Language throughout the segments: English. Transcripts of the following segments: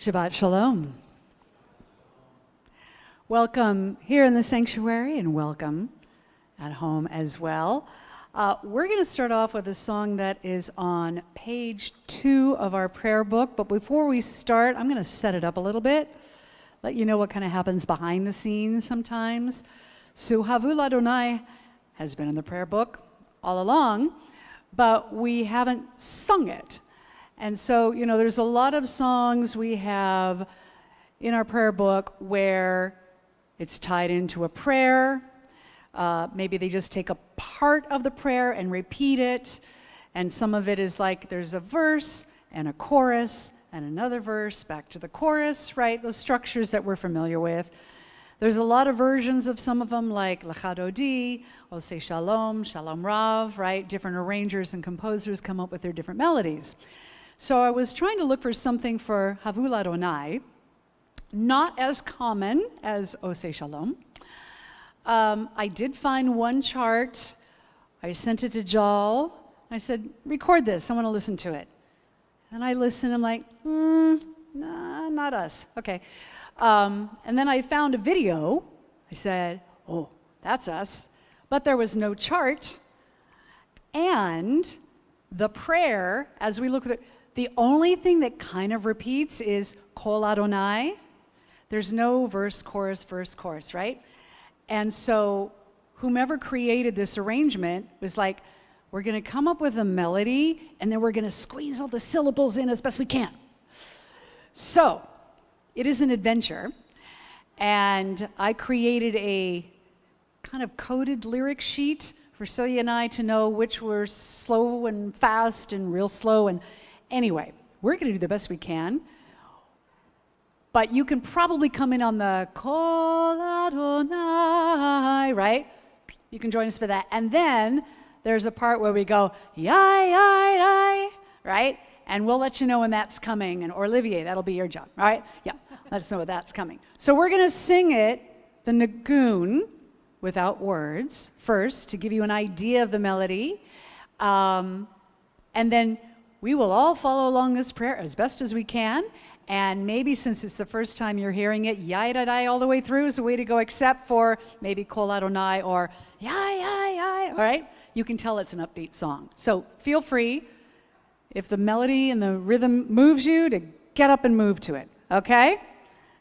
Shabbat Shalom. Welcome here in the sanctuary and welcome at home as well. We're going to start off with a song that is on page 2 of our prayer book. But before we start, I'm going to set it up a little bit, let you know what kind of happens behind the scenes sometimes. Suhavul Adonai has been in the prayer book all along, but we haven't sung it. And so, there's a lot of songs we have in our prayer book where it's tied into a prayer. Maybe they just take a part of the prayer and repeat it. And some of it is like there's a verse and a chorus and another verse, back to the chorus, right? Those structures that we're familiar with. There's a lot of versions of some of them, like Lecha Dodi, Osei Shalom, Shalom Rav, right? Different arrangers and composers come up with their different melodies. So I was trying to look for something for Havul Adonai, not as common as Osei Shalom. I did find one chart. I sent it to Jal. I said, record this. I want to listen to it. And I listened. I'm like, nah, not us. Okay. And then I found a video. I said, oh, that's us. But there was no chart. And the prayer, as we look at it, the only thing that kind of repeats is Kol Adonai. There's no verse, chorus, right? And so whomever created this arrangement was like, we're going to come up with a melody, and then we're going to squeeze all the syllables in as best we can. So it is an adventure. And I created a kind of coded lyric sheet for Celia and I to know which were slow and fast and real slow. And anyway, we're going to do the best we can. But you can probably come in on the Kol Adonai, right? You can join us for that. And then there's a part where we go, yai, yai, yai, right? And we'll let you know when that's coming. And Olivier, that'll be your job, right? Yeah, let us know when that's coming. So we're going to sing it, the Nagun, without words, first, to give you an idea of the melody. And then we will all follow along this prayer as best as we can. And maybe since it's the first time you're hearing it, Yai Radai all the way through is the way to go, except for maybe Kol Adonai or Yai, Yai, Yai, all right? You can tell it's an upbeat song. So feel free, if the melody and the rhythm moves you, to get up and move to it, okay?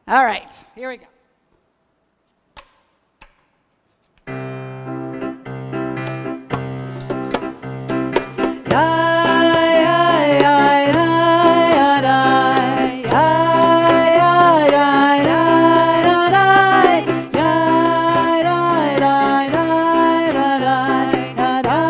All right, here we go. Yai. Da da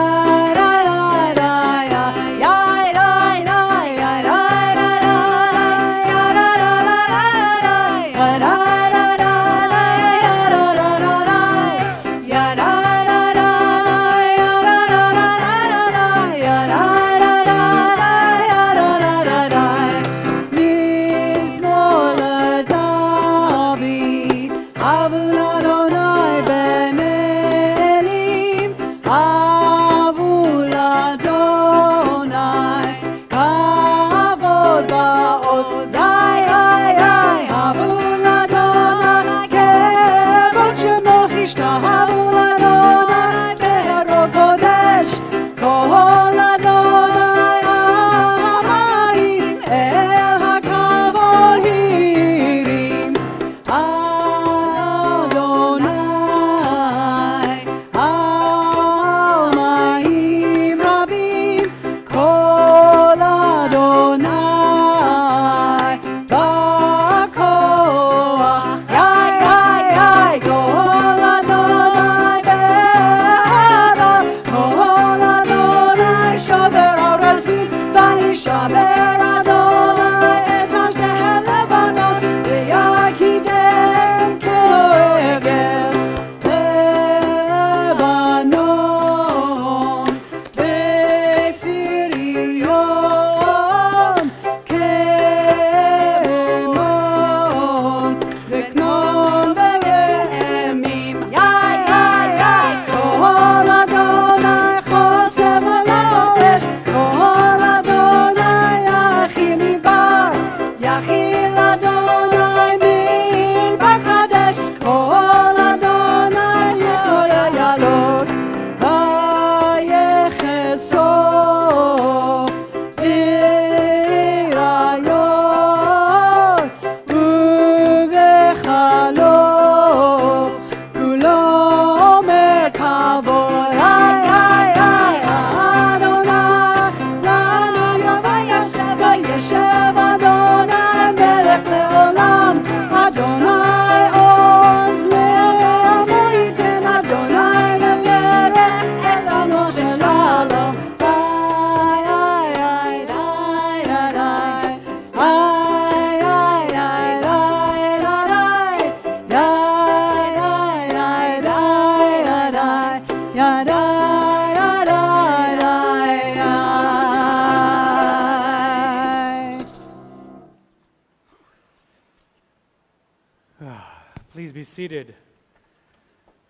Please be seated.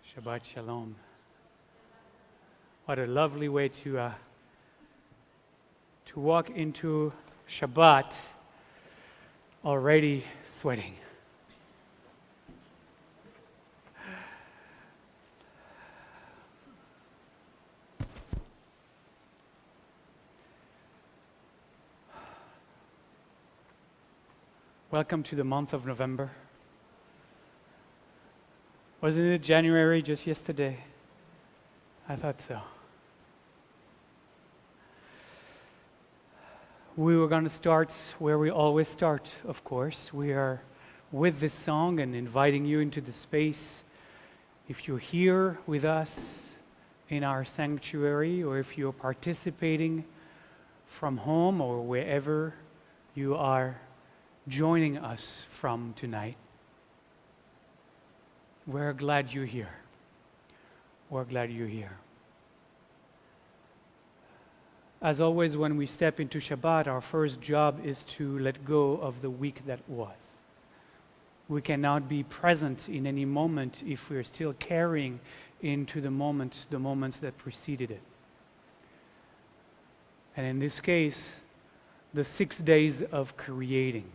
Shabbat Shalom. What a lovely way to walk into Shabbat already sweating. Welcome to the month of November. Wasn't it January just yesterday? I thought so. We were going to start where we always start, of course. We are with this song and inviting you into the space. If you're here with us in our sanctuary, or if you're participating from home or wherever you are joining us from tonight, we're glad you're here. We're glad you're here. As always, when we step into Shabbat, our first job is to let go of the week that was. We cannot be present in any moment if we're still carrying into the moments that preceded it. And in this case, the 6 days of creating.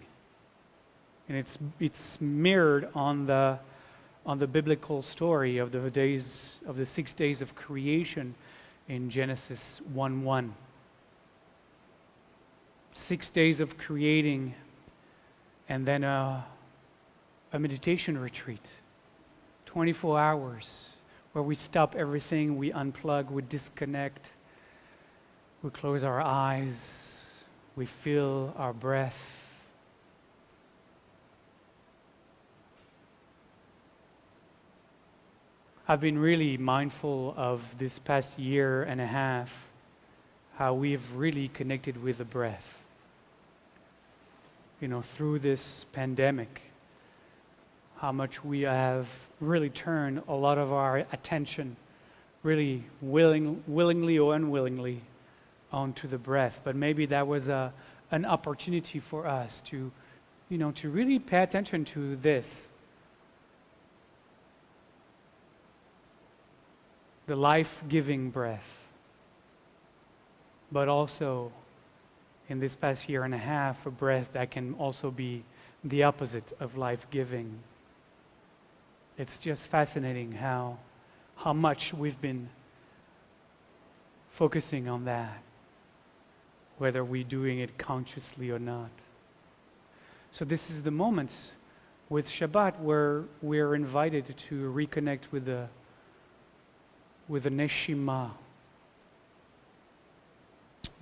And it's mirrored on the biblical story of the 6 days of creation in Genesis 1:1. 6 days of creating, and then a meditation retreat, 24 hours, where we stop everything, we unplug, we disconnect, we close our eyes, we feel our breath. I've been really mindful of this past year and a half, how we've really connected with the breath. Through this pandemic, how much we have really turned a lot of our attention, really willingly or unwillingly, onto the breath. But maybe that was an opportunity for us to really pay attention to this. The life-giving breath, but also in this past year and a half, a breath that can also be the opposite of life-giving. It's just fascinating how much we've been focusing on that, whether we're doing it consciously or not. So this is the moments with Shabbat where we're invited to reconnect with the neshima.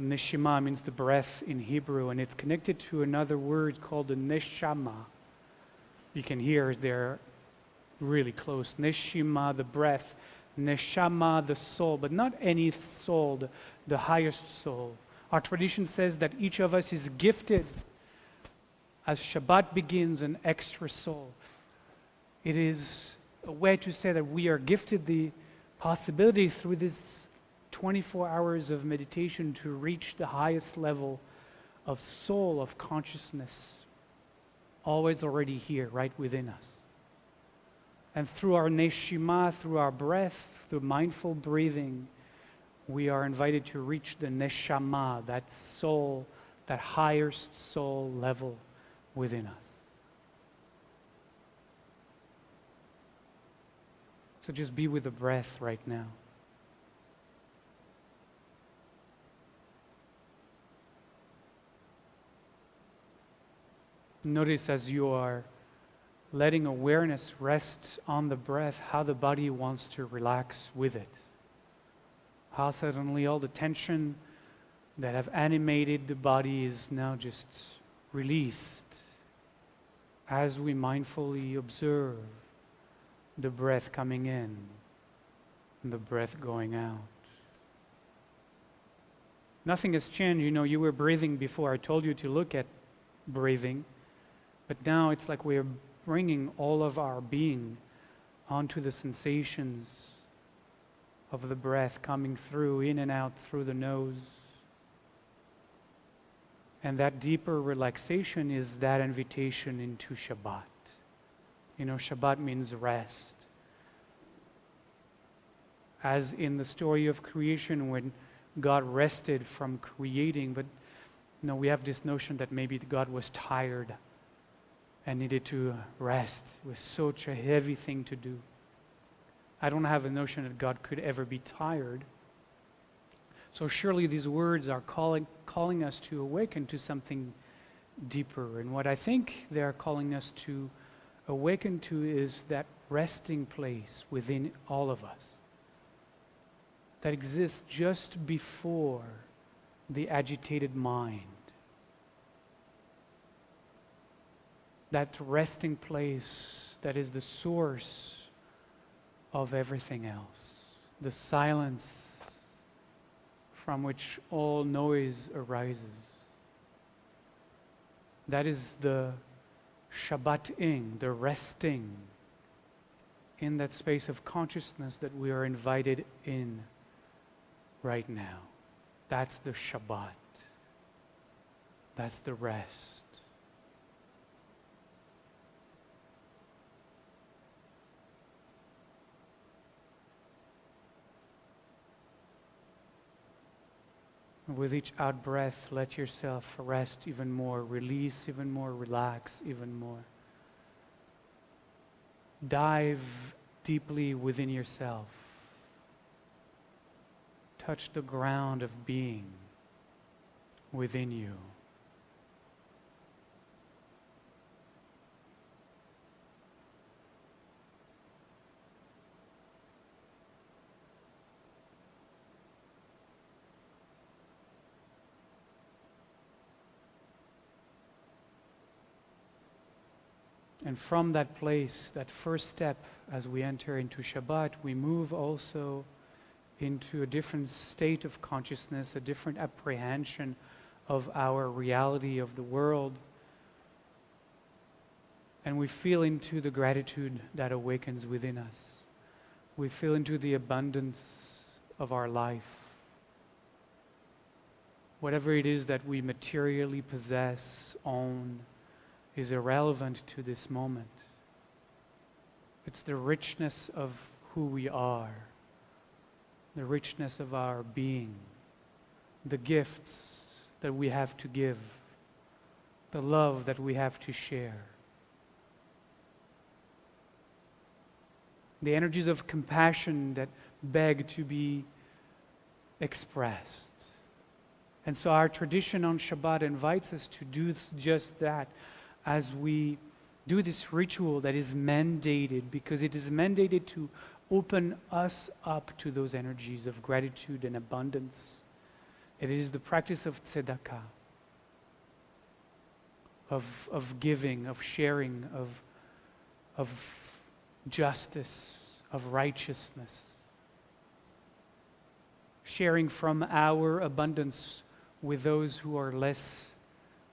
Neshima means the breath in Hebrew, and it's connected to another word called the neshama. You can hear they're really close. Neshima, the breath. Neshama, the soul, but not any soul, the highest soul. Our tradition says that each of us is gifted, as Shabbat begins, an extra soul. It is a way to say that we are gifted the possibility through this 24 hours of meditation to reach the highest level of soul, of consciousness, always already here, right within us. And through our neshima, through our breath, through mindful breathing, we are invited to reach the neshama, that soul, that highest soul level within us. So just be with the breath right now. Notice as you are letting awareness rest on the breath, how the body wants to relax with it. How suddenly all the tension that have animated the body is now just released as we mindfully observe the breath coming in and the breath going out. Nothing has changed. You were breathing before. I told you to look at breathing. But now it's like we're bringing all of our being onto the sensations of the breath coming through, in and out through the nose. And that deeper relaxation is that invitation into Shabbat, Shabbat means rest. As in the story of creation when God rested from creating, but we have this notion that maybe God was tired and needed to rest. It was such a heavy thing to do. I don't have a notion that God could ever be tired. So surely these words are calling us to awaken to something deeper. And what I think they are calling us to awaken to is that resting place within all of us that exists just before the agitated mind. That resting place that is the source of everything else. The silence from which all noise arises. That is the Shabbating, the resting in that space of consciousness that we are invited in right now. That's the Shabbat. That's the rest. With each out breath, let yourself rest even more, release even more, relax even more. Dive deeply within yourself. Touch the ground of being within you. And from that place, that first step, as we enter into Shabbat, we move also into a different state of consciousness, a different apprehension of our reality of the world. And we feel into the gratitude that awakens within us. We feel into the abundance of our life. Whatever it is that we materially possess, own, is irrelevant to this moment. It's the richness of who we are, the richness of our being, the gifts that we have to give, the love that we have to share. The energies of compassion that beg to be expressed. And so our tradition on Shabbat invites us to do just that, as we do this ritual that is mandated, because it is mandated to open us up to those energies of gratitude and abundance. It is the practice of tzedakah, of giving, of sharing, of justice, of righteousness. Sharing from our abundance with those who are less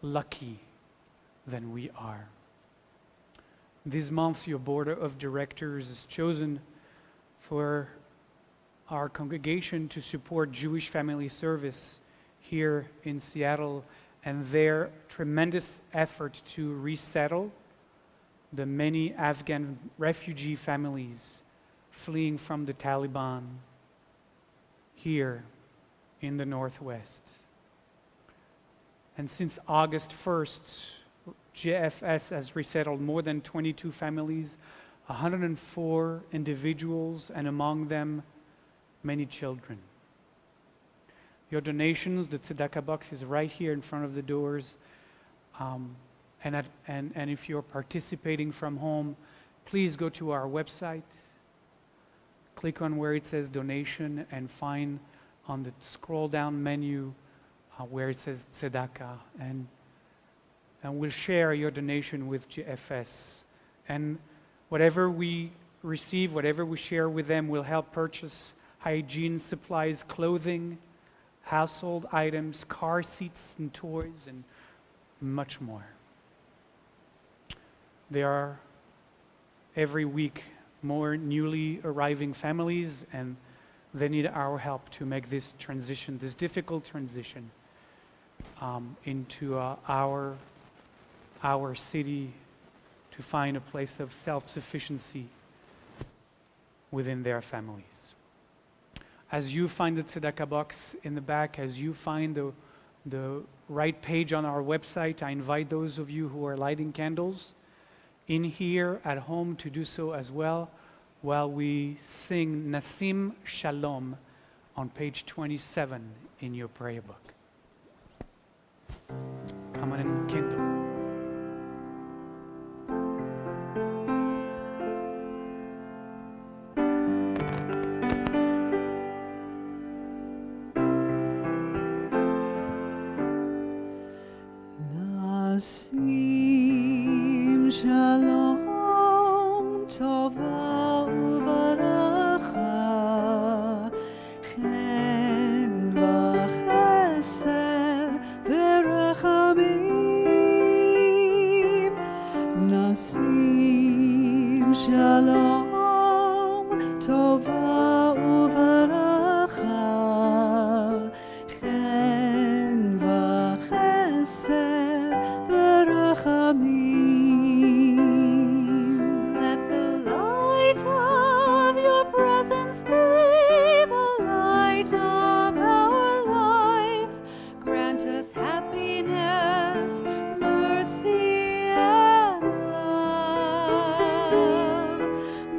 lucky than we are. This month, your board of directors is chosen for our congregation to support Jewish Family Service here in Seattle and their tremendous effort to resettle the many Afghan refugee families fleeing from the Taliban here in the Northwest. And since August 1st, JFS has resettled more than 22 families, 104 individuals, and among them, many children. Your donations, the tzedakah box is right here in front of the doors. And if you're participating from home, please go to our website, click on where it says donation, and find on the scroll down menu where it says tzedakah. And we'll share your donation with GFS. And whatever we receive, whatever we share with them, will help purchase hygiene supplies, clothing, household items, car seats and toys, and much more. There are every week more newly arriving families, and they need our help to make this transition, this difficult transition, into our city to find a place of self-sufficiency within their families. As you find the tzedakah box in the back, as you find the right page on our website, I invite those of you who are lighting candles in here at home to do so as well, while we sing Nasim Shalom on page 27 in your prayer book. Come on and kindle. Nasim Shalom Tova Uvaracha Chen v'chesed v'rachamim Nasim Shalom Tova Uvaracha Chen v'chesed Let the light of your presence be the light of our lives. Grant us happiness, mercy, and love.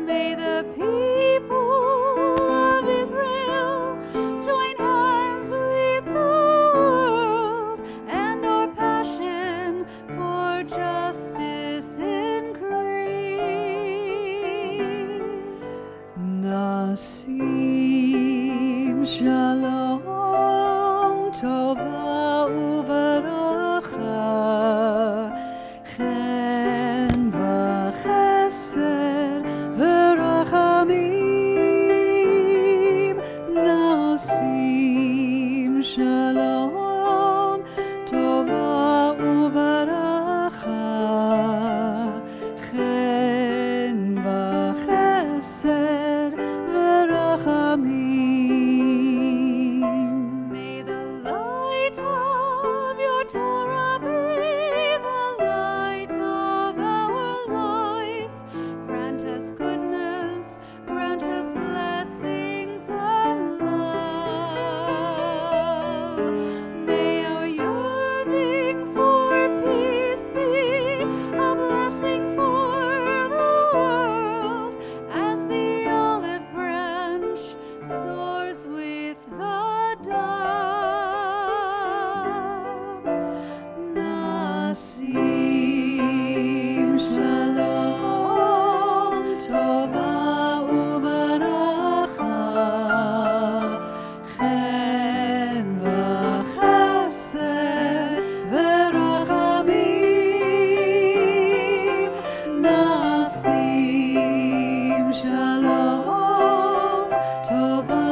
May the people of Israel join hands with the world, and our passion for justice increase. Nasim Shalom Tova Uvaracha Chen v'chesed v'rachamim Nasim Shalom Tova Uvaracha Chen v'chesed v'rachamim. May the light of your Torah be the light of our lives. Grant us goodness, grant us blessings and love. May our yearning for peace be a blessing for the world, as the olive branch soars with the dove. Nasim Shalom Tova Uvaracha Chen v'chesed v'rachamim Nasim Shalom Tova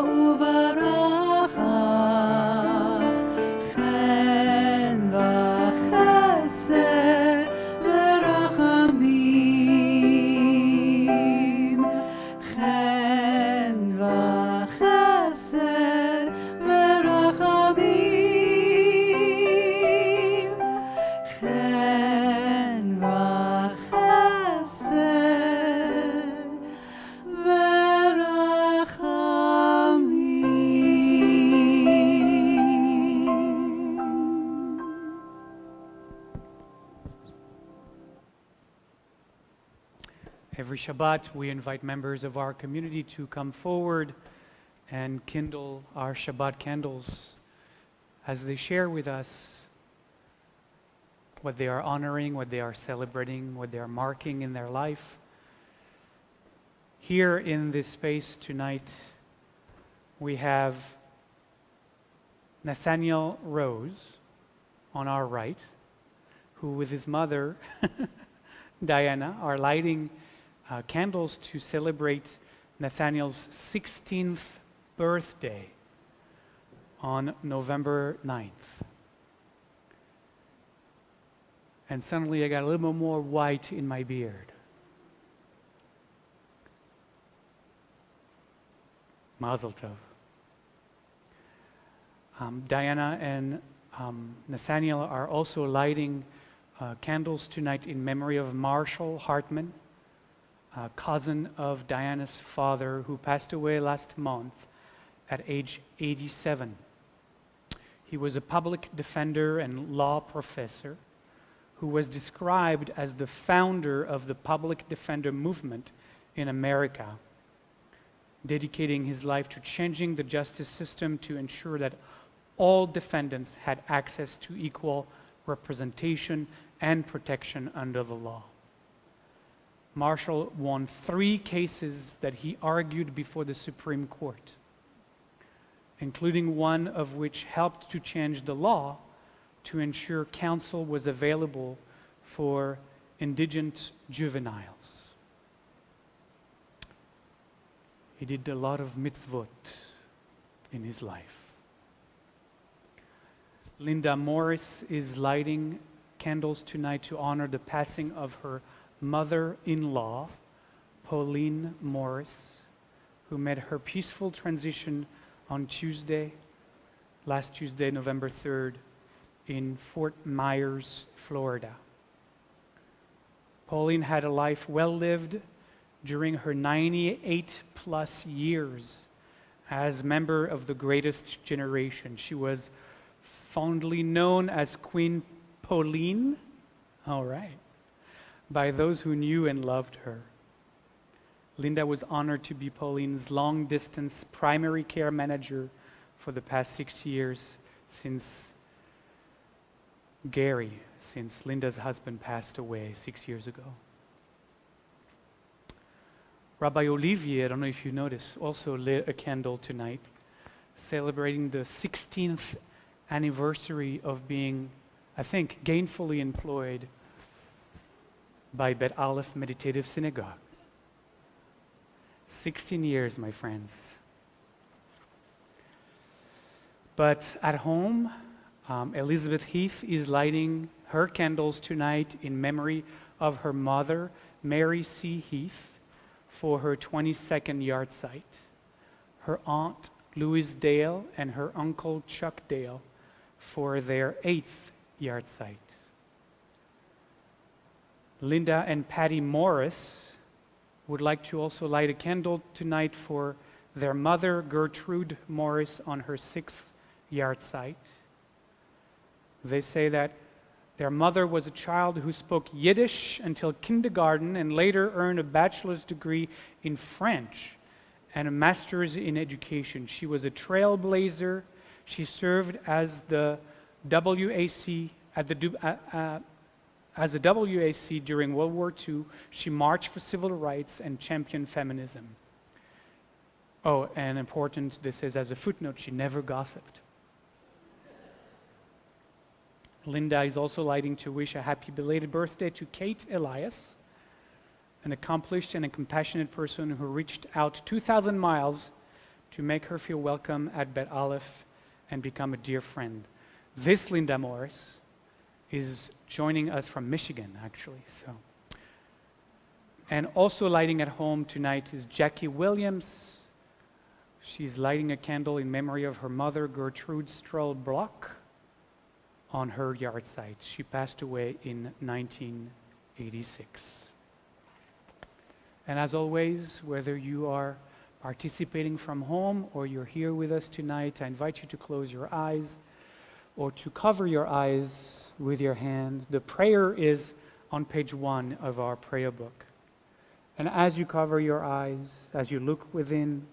Uvaracha Chen v'chesed v'rachamim Chen v'chesed v'rachamim Chen v'chesed v'rachamim. Every Shabbat, we invite members of our community to come forward and kindle our Shabbat candles as they share with us what they are honoring, what they are celebrating, what they are marking in their life. Here in this space tonight, we have Nathaniel Rose on our right, who with his mother, Diana, are lighting candles to celebrate Nathaniel's 16th birthday on November 9th. And suddenly I got a little bit more white in my beard. Mazel tov. Diana and Nathaniel are also lighting Candles tonight in memory of Marshall Hartman, a cousin of Diana's father who passed away last month at age 87. He was a public defender and law professor who was described as the founder of the public defender movement in America, dedicating his life to changing the justice system to ensure that all defendants had access to equal representation and protection under the law. Marshall won 3 cases that he argued before the Supreme Court, including one of which helped to change the law to ensure counsel was available for indigent juveniles. He did a lot of mitzvot in his life. Linda Morris is lighting candles tonight to honor the passing of her mother-in-law, Pauline Morris, who made her peaceful transition on last Tuesday, November 3rd, in Fort Myers, Florida. Pauline had a life well lived during her 98 plus years as member of the greatest generation. She was fondly known as Queen Pauline, all right, by those who knew and loved her. Linda was honored to be Pauline's long-distance primary care manager for the past 6 years since Linda's husband passed away 6 years ago. Rabbi Olivier, I don't know if you noticed, also lit a candle tonight, celebrating the 16th anniversary of being, I think, gainfully employed by Bet Alef Meditative Synagogue. 16 years, my friends. But at home, Elizabeth Heath is lighting her candles tonight in memory of her mother, Mary C. Heath, for her 22nd yard site, her aunt, Louise Dale, and her uncle, Chuck Dale, for their 8th yard site. Linda and Patty Morris would like to also light a candle tonight for their mother, Gertrude Morris, on her 6th yard site. They say that their mother was a child who spoke Yiddish until kindergarten and later earned a bachelor's degree in French and a master's in education. She was a trailblazer. She served as the WAC as a WAC during World War II. She marched for civil rights and championed feminism. Oh, and important, this is as a footnote, she never gossiped. Linda is also lighting to wish a happy belated birthday to Kate Elias, an accomplished and a compassionate person who reached out 2,000 miles to make her feel welcome at Bet Alef and become a dear friend. This Linda Morris is joining us from Michigan, actually. And also lighting at home tonight is Jackie Williams. She's lighting a candle in memory of her mother, Gertrude Stroll Block, on her yard site. She passed away in 1986. And as always, whether you are participating from home or you're here with us tonight, I invite you to close your eyes or to cover your eyes with your hands. The prayer is on page 1 of our prayer book. And as you cover your eyes, as you look within,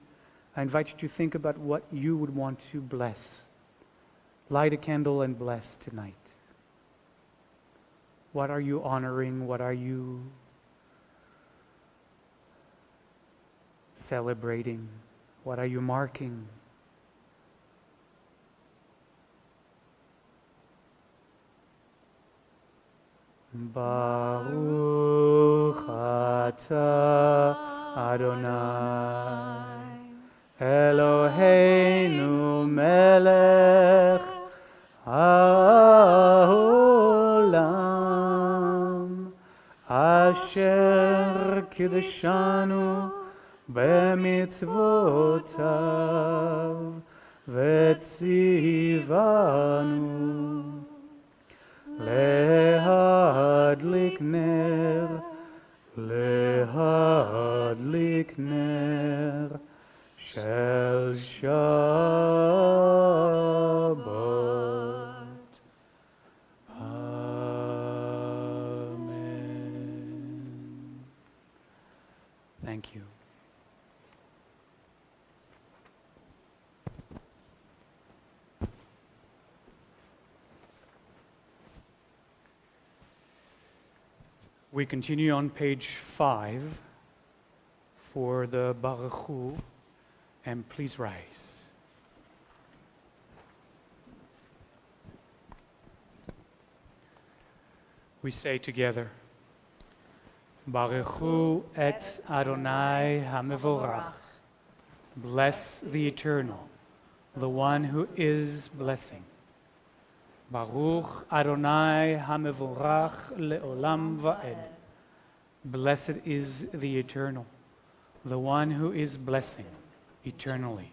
I invite you to think about what you would want to bless. Light a candle and bless tonight. What are you honoring? What are you celebrating? What are you marking? Baruch atah Adonai Eloheinu melech haolam asher kiddushanu b'mitzvotav v'tzivanu להדליק נר, להדליק נר של שבת. Amen. Thank you. We continue on page 5 for the Baruch Hu, and please rise. We say together, Baruch Hu et Adonai HaMevorach. Bless the Eternal, the one who is blessing. Baruch Adonai HaMevorach le'olam va'ed. Blessed is the Eternal, the one who is blessing eternally.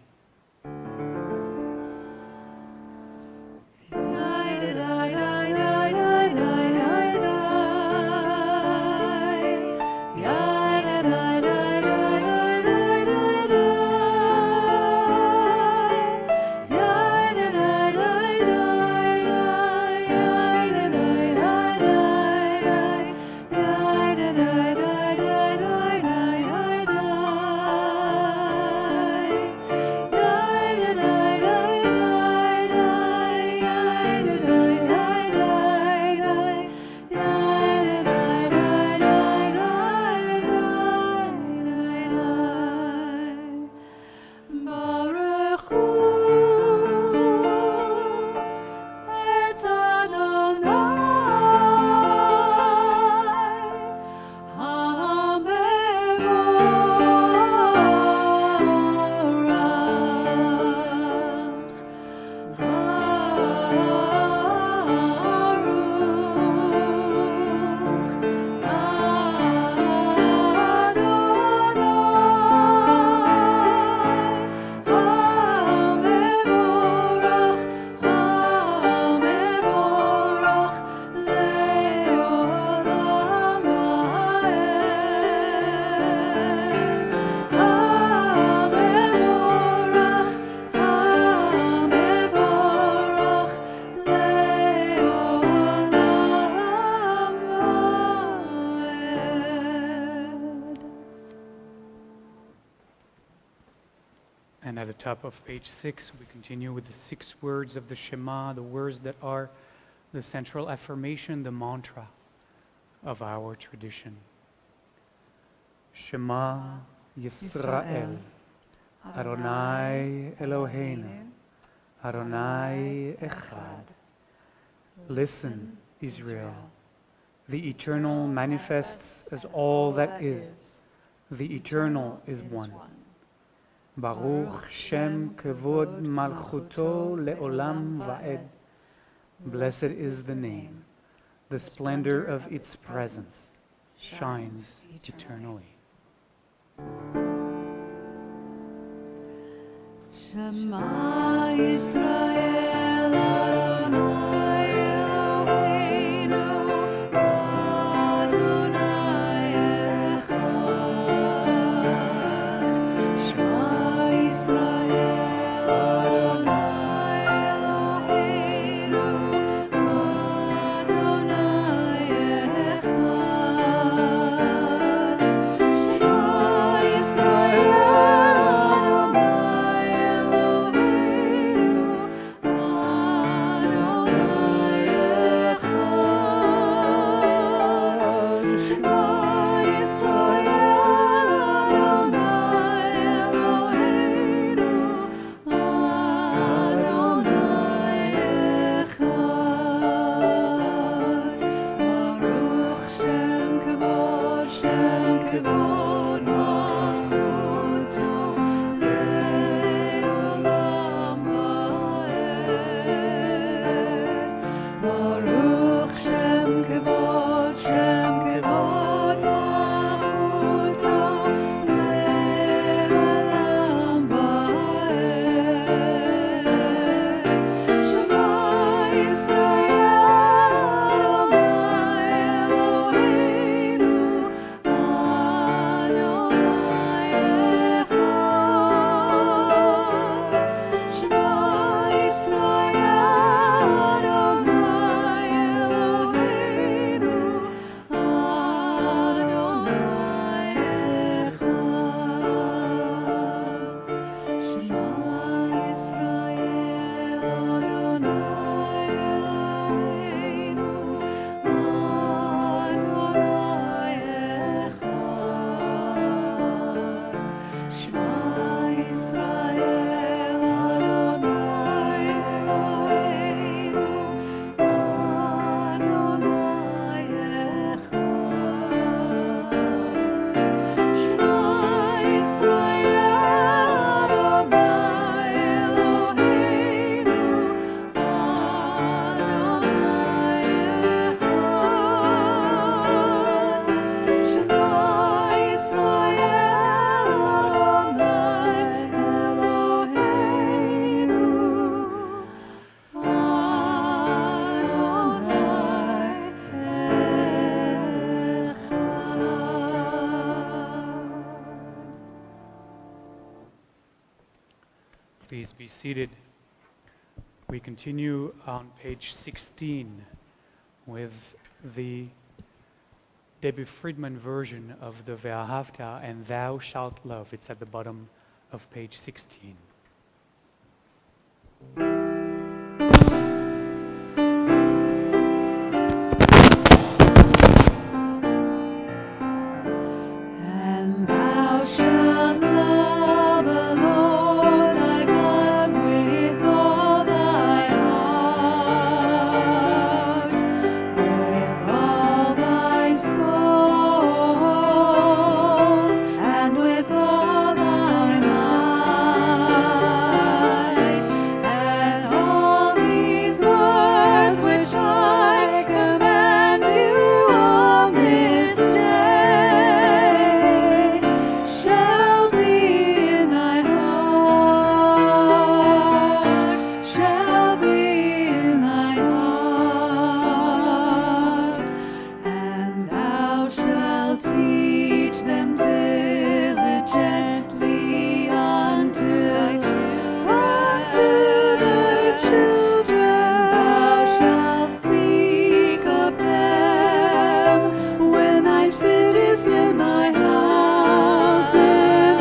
And at the top of page 6, we continue with the 6 words of the Shema, the words that are the central affirmation, the mantra of our tradition. Shema Yisrael, Adonai Eloheinu, Adonai Echad. Listen, Israel. The Eternal manifests as all that is. The Eternal is one. Baruch Shem Kevod Malchuto Le'olam Va'ed. Blessed is the name. The splendor of its presence shines eternally. Shema Yisrael Adonai Eloheinu Adonai Echad. Shema Yisrael Adonai Eloheinu Adonai Echad. Shema Yisrael Adonai Please be seated. We continue on page 16 with the Debbie Friedman version of the Ve'ahavta and Thou Shalt Love. It's at the bottom of page 16. And thou shalt love the Lord thy God with all thy heart, with all thy soul, and with all thy might. And all these words which I command you on this day shall be in thy heart, shall be in thy heart, and thou shalt teach them diligently unto the children. Thou shalt speak of them when thou sittest in thy house, when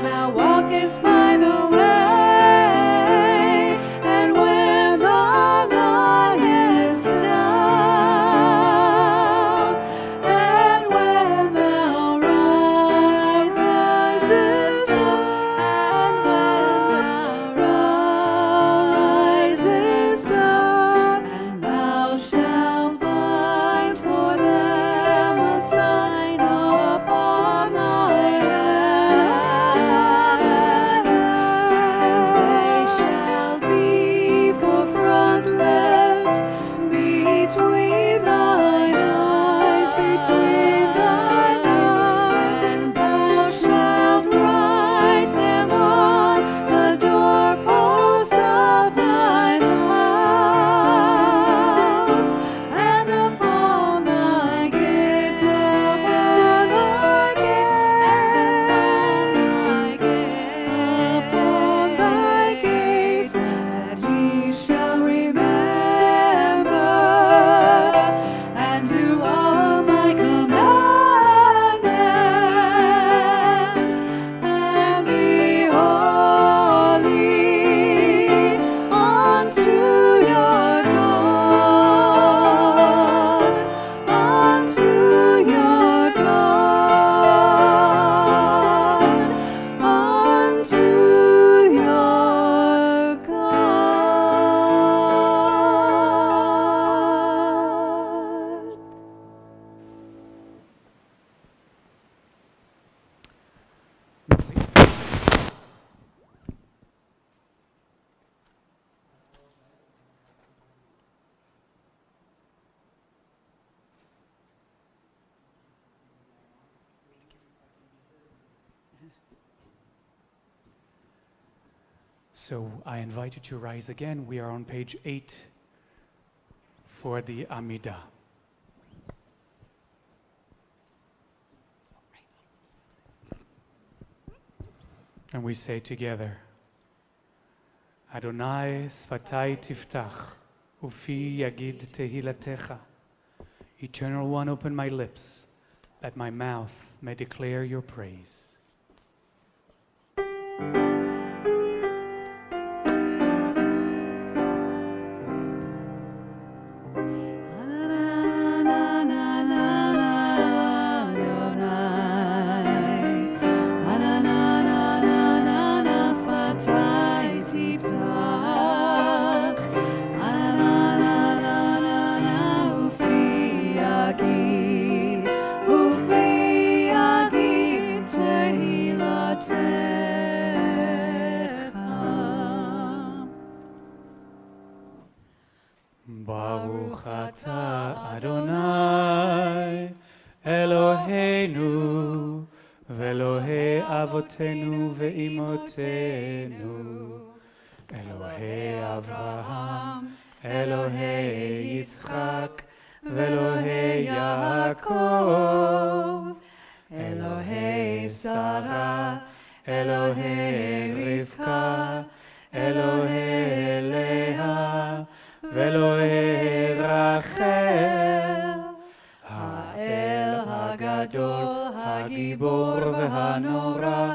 thou walkest by the way, and when thou liest down, and when thou risest up, and when thou risest up, and thou shalt bind for them a sign upon thy hand, and they shall be for frontlets between thine eyes, and thou shalt write them on the doorposts of thine house, and upon thy gates, upon thy gates, that ye shall remember and do all my commandments, and be holy unto your God, unto your God, unto your God. So I invite you to rise again. We are on page 8 for the Amidah. And we say together, Adonai sfatai tiftach, ufi yagid tehilatecha. Eternal One, open my lips, that my mouth may declare your praise. Baruch atah Adonai Eloheinu ve'Elohei avotenu ve'imotenu Elohei Avraham Elohei Yitzchak ve'Elohei Yaakov Elohei Sarah אלוהי רבקה, אלוהי לאה, ואלוהי רחל. האל הגדול, הגיבור והנורא,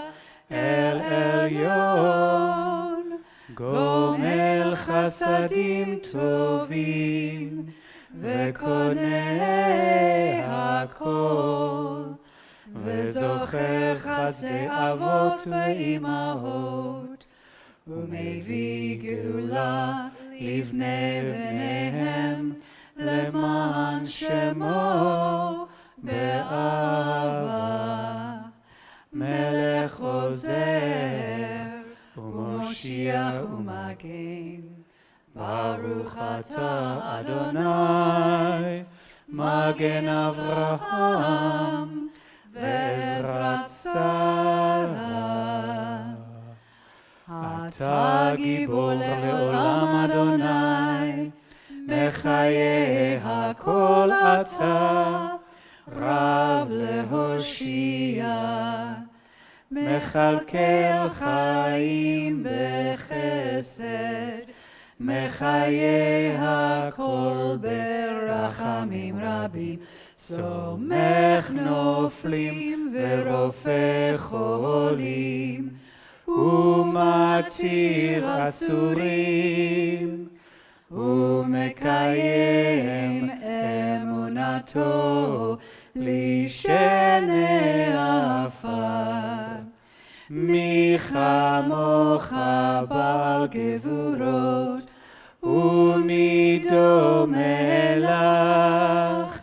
אל עליון, גומל חסדים טובים, וקונה הכל, וזוכר חסדי אבות ואימהות, ומביא גאולה לבני בניהם, למען שמו באהבה. מלך עוזר ומושיע ומגן, ברוך אתה אדוני, מגן אברהם ועזרת שרה. אתה גיבור לעולם אדוני, מחיי הכל אתה, רב להושיע, מכלכל חיים בחסד, מחיי הכל ברחמים רבים, סומך נופלים ורופא חולים, ומתיר אסורים, ומקיים אמונתו לשני עפר. מי כמוך בעל גבורות, ומי דומה לך,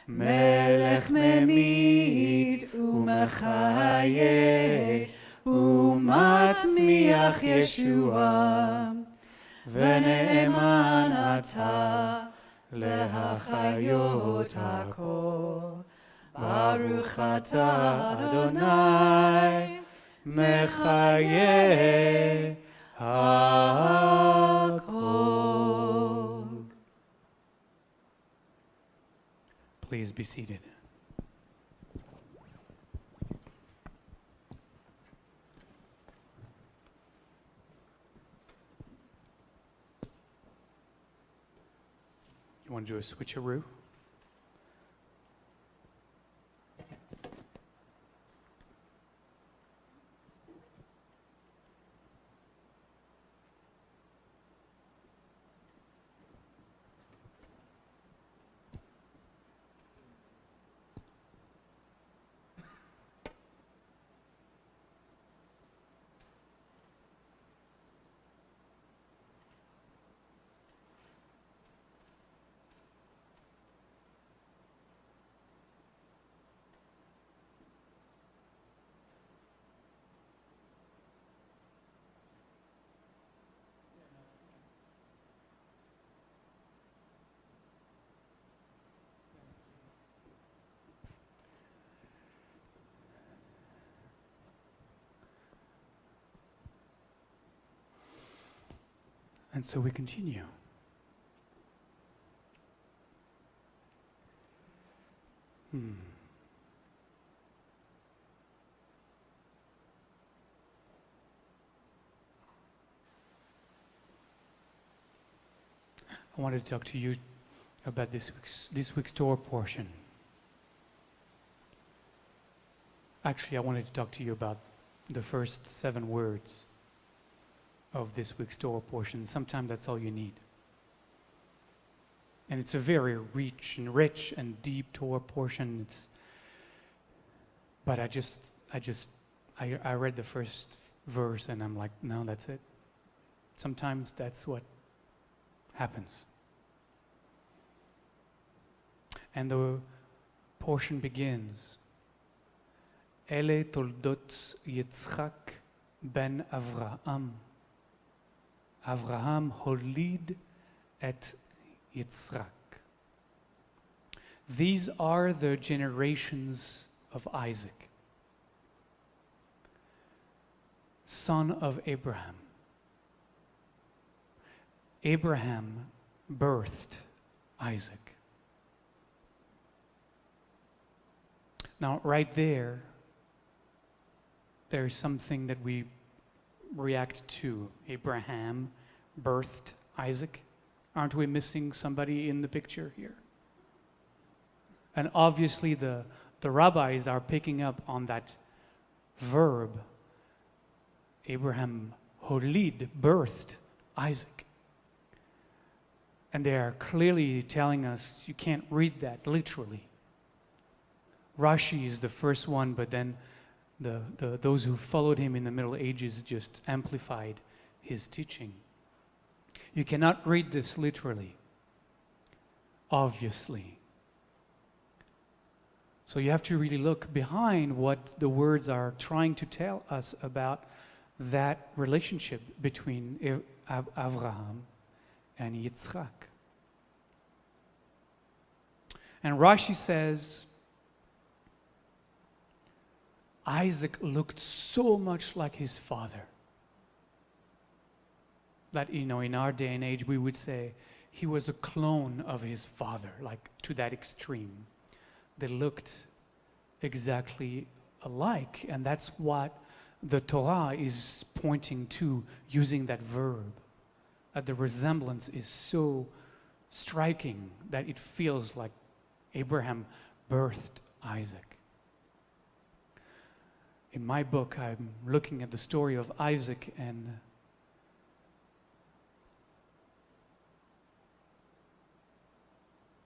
מלך ממית ומחיה, ומצמיח ישועה, ונאמן אתה להחיות הכל. ברוך אתה אדוני, מחיה הכל. Please be seated. You want to do a switcheroo? And so we continue. I wanted to talk to you about this week's Torah portion. Actually, I wanted to talk to you about the first 7 words of this week's Torah portion. Sometimes that's all you need. And it's a very rich and deep Torah portion. But I read the first verse and I'm like, no, that's it. Sometimes that's what happens. And the portion begins, Ele toldot Yitzchak ben Avraham. Avraham holid et Yitzchak. These are the generations of Isaac, son of Abraham. Abraham birthed Isaac. Now, right there, there's something that we react to. Abraham birthed Isaac. Aren't we missing somebody in the picture here? And obviously the rabbis are picking up on that verb. Abraham holid, birthed Isaac. And they are clearly telling us you can't read that literally. Rashi is the first one, but then those who followed him in the Middle Ages just amplified his teaching. You cannot read this literally, obviously. So you have to really look behind what the words are trying to tell us about that relationship between Avraham and Yitzchak. And Rashi says, Isaac looked so much like his father that, in our day and age, we would say he was a clone of his father, like to that extreme. They looked exactly alike, and that's what the Torah is pointing to using that verb. That the resemblance is so striking that it feels like Abraham birthed Isaac. In my book, I'm looking at the story of Isaac, and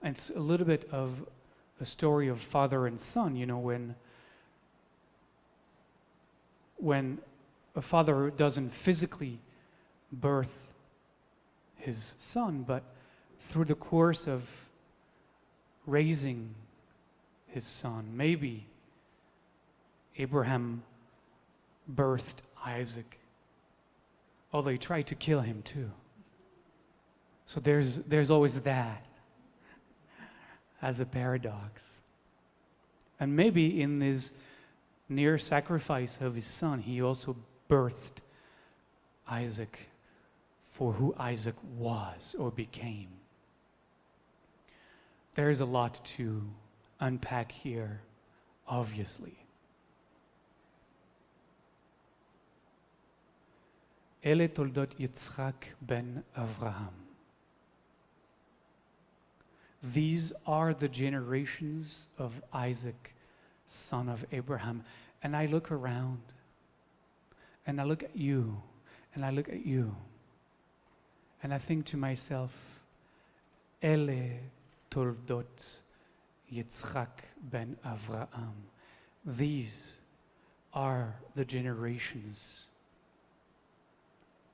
it's a little bit of a story of father and son. When a father doesn't physically birth his son, but through the course of raising his son, maybe Abraham birthed Isaac, although he tried to kill him too. So there's always that as a paradox. And maybe in this near sacrifice of his son, he also birthed Isaac for who Isaac was or became. There's a lot to unpack here, obviously. Ele toldot Yitzchak ben Avraham. These are the generations of Isaac, son of Abraham. And I look around, and I look at you, and I look at you, and I think to myself, Ele toldot Yitzchak ben Avraham. These are the generations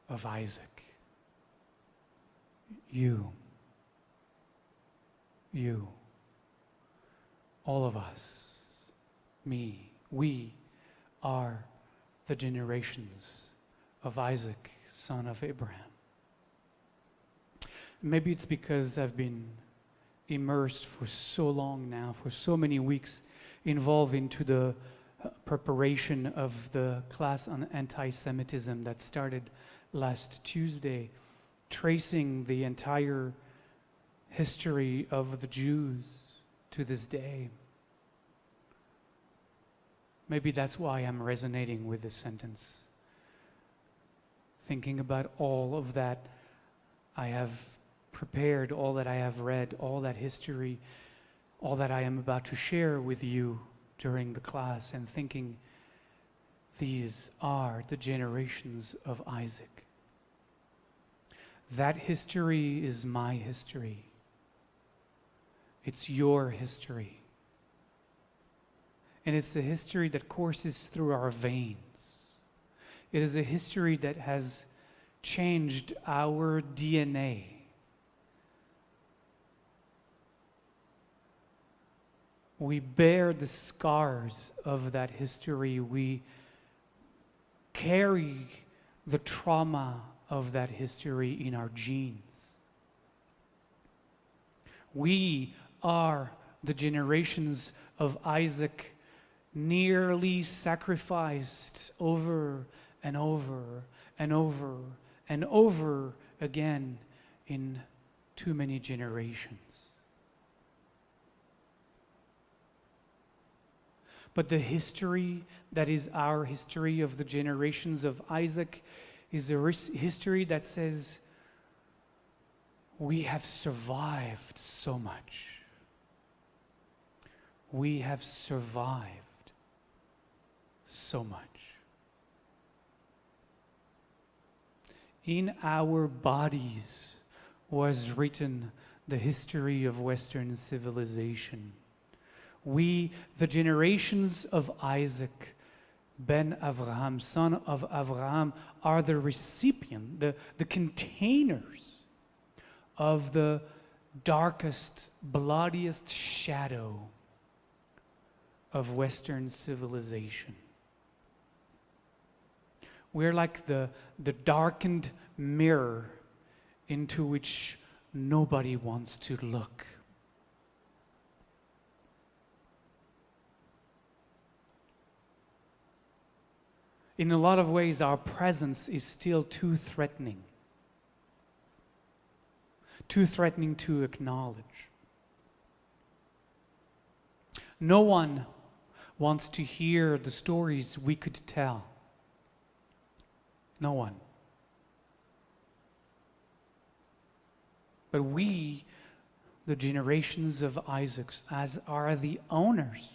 of Isaac. You, all of us, me, we are the generations of Isaac, son of Abraham. Maybe it's because I've been immersed for so long now, for so many weeks, involved into the preparation of the class on anti-Semitism that started last Tuesday, tracing the entire history of the Jews to this day. Maybe that's why I'm resonating with this sentence. Thinking about all of that I have prepared, all that I have read, all that history, all that I am about to share with you during the class, and thinking, these are the generations of Isaac. That history is my history. It's your history. And it's the history that courses through our veins. It is a history that has changed our DNA. We bear the scars of that history. We carry the trauma of that history in our genes. We are the generations of Isaac, nearly sacrificed over and over and over and over again in too many generations. But the history that is our history of the generations of Isaac is a history that says we have survived so much. We have survived so much. In our bodies was written the history of Western civilization. We, the generations of Isaac, ben Avraham, son of Avraham, are the recipient, the containers of the darkest, bloodiest shadow of Western civilization. We're like the darkened mirror into which nobody wants to look. In a lot of ways, our presence is still too threatening to acknowledge. No one wants to hear the stories we could tell. No one. But we, the generations of Isaacs, as are the owners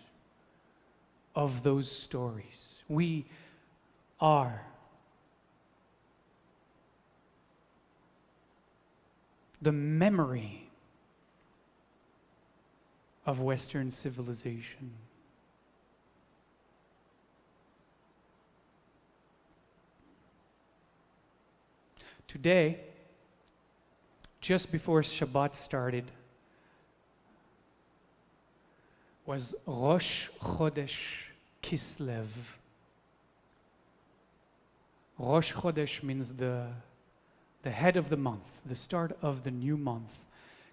of those stories. We are the memory of Western civilization. Today, just before Shabbat started, was Rosh Chodesh Kislev. Rosh Chodesh means the head of the month, the start of the new month.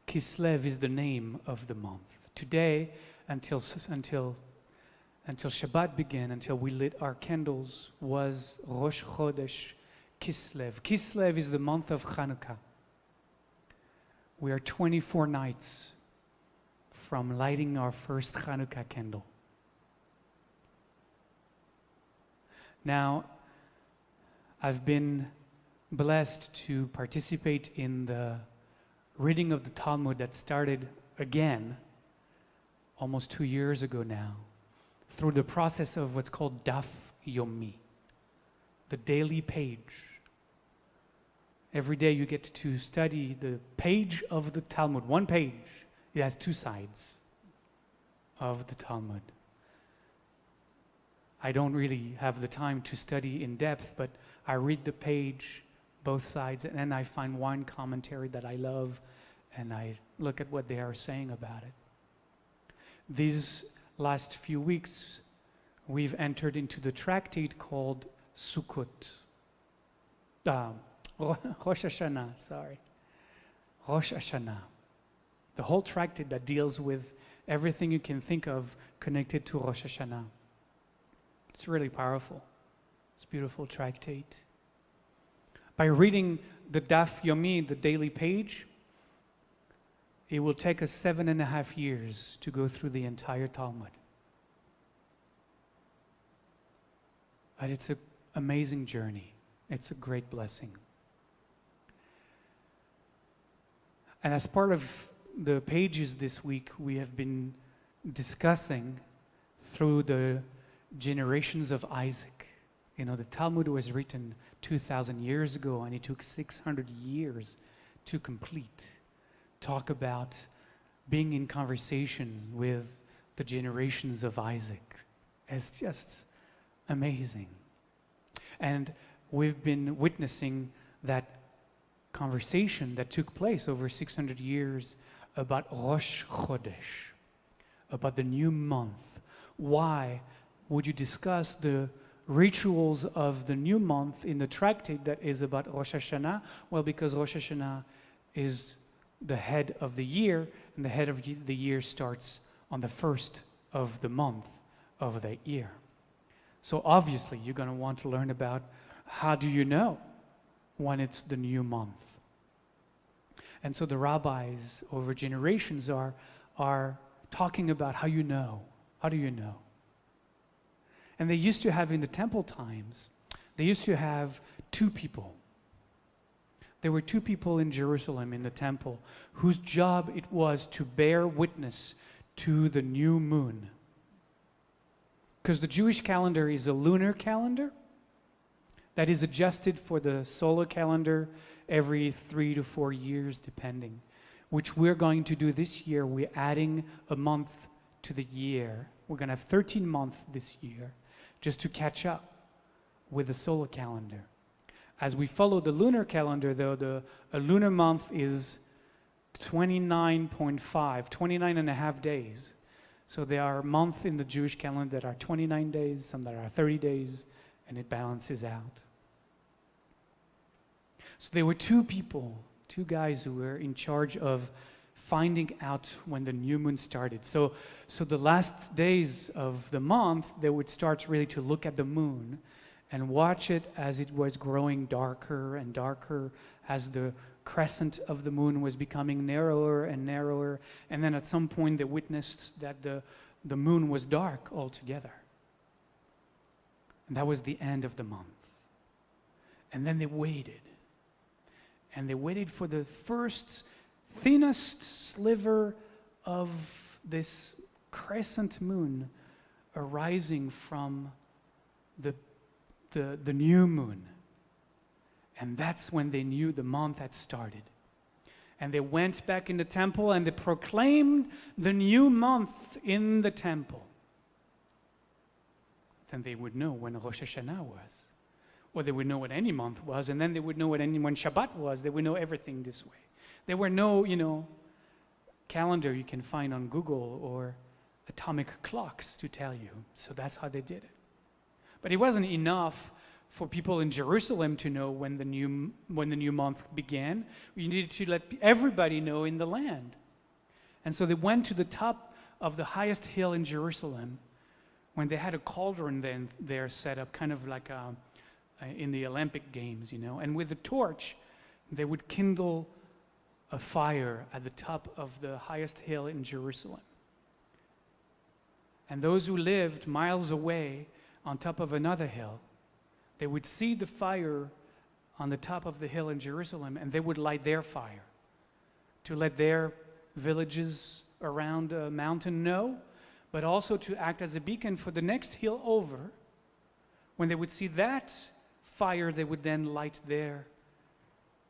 Kislev is the name of the month. Today, until Shabbat began, until we lit our candles, was Rosh Chodesh Kislev. Kislev is the month of Hanukkah. We are 24 nights from lighting our first Hanukkah candle. Now, I've been blessed to participate in the reading of the Talmud that started again almost 2 years ago now, through the process of what's called Daf Yomi, the daily page. Every day you get to study the page of the Talmud, one page. It has two sides of the Talmud. I don't really have the time to study in depth, but I read the page, both sides, and then I find one commentary that I love, and I look at what they are saying about it. These last few weeks, we've entered into the tractate called Sukkot. Rosh Hashanah, Rosh Hashanah. The whole tractate that deals with everything you can think of connected to Rosh Hashanah. It's really powerful. It's a beautiful tractate. By reading the Daf Yomi, the daily page, it will take us 7.5 years to go through the entire Talmud. But it's an amazing journey. It's a great blessing. And as part of the pages this week, we have been discussing through the generations of Isaac. You know, the Talmud was written 2,000 years ago, and it took 600 years to complete. Talk about being in conversation with the generations of Isaac. It's just amazing. And we've been witnessing that conversation that took place over 600 years about Rosh Chodesh, about the new month. Why would you discuss the rituals of the new month in the tractate that is about Rosh Hashanah? Well, because Rosh Hashanah is the head of the year, and the head of the year starts on the first of the month of that year. So obviously, you're going to want to learn about how do you know when it's the new month. And so the rabbis over generations are talking about how you know. How do you know? And they used to have, in the temple times, they used to have two people. There were two people in Jerusalem in the temple whose job it was to bear witness to the new moon. Because the Jewish calendar is a lunar calendar that is adjusted for the solar calendar every 3 to 4 years, depending, which we're going to do this year. We're adding a month to the year. We're going to have 13 months this year just to catch up with the solar calendar. As we follow the lunar calendar, though, a lunar month is 29 and a half days. So there are months in the Jewish calendar that are 29 days, some that are 30 days, and it balances out. So there were two people, two guys who were in charge of finding out when the new moon started. So the last days of the month, they would start really to look at the moon and watch it as it was growing darker and darker, as the crescent of the moon was becoming narrower and narrower. And then at some point they witnessed that the moon was dark altogether. And that was the end of the month. And then they waited. And they waited for the first thinnest sliver of this crescent moon arising from the new moon. And that's when they knew the month had started. And they went back in the temple and they proclaimed the new month in the temple. Then they would know when Rosh Hashanah was. Or they would know what any month was, and then they would know when Shabbat was. They would know everything this way. There were no, calendar you can find on Google or atomic clocks to tell you. So that's how they did it. But it wasn't enough for people in Jerusalem to know when the new month began. You needed to let everybody know in the land. And so they went to the top of the highest hill in Jerusalem, when they had a cauldron then there set up, kind of like in the Olympic Games, and with a torch, they would kindle a fire at the top of the highest hill in Jerusalem. And those who lived miles away on top of another hill, they would see the fire on the top of the hill in Jerusalem, and they would light their fire to let their villages around the mountain know, but also to act as a beacon for the next hill over. When they would see that fire, they would then light their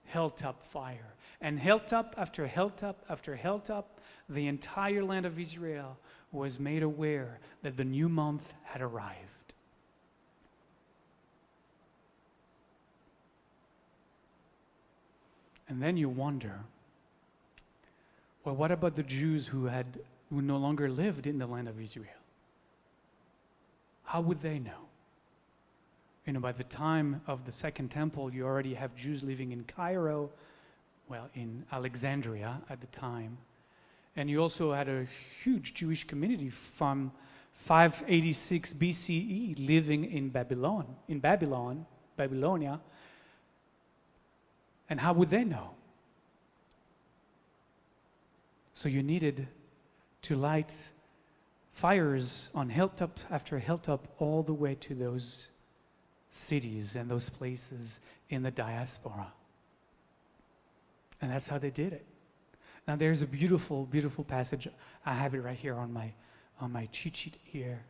hilltop fire. And hilltop after hilltop after hilltop, the entire land of Israel was made aware that the new month had arrived. And then you wonder, well, what about the Jews who no longer lived in the land of Israel? How would they know? By the time of the Second Temple, you already have Jews living in Cairo, in Alexandria at the time. And you also had a huge Jewish community from 586 BCE living in Babylonia. And how would they know? So you needed to light fires on hilltop after hilltop all the way to those cities and those places in the diaspora. And that's how they did it. Now there's a beautiful, beautiful passage. I have it right here on my cheat sheet here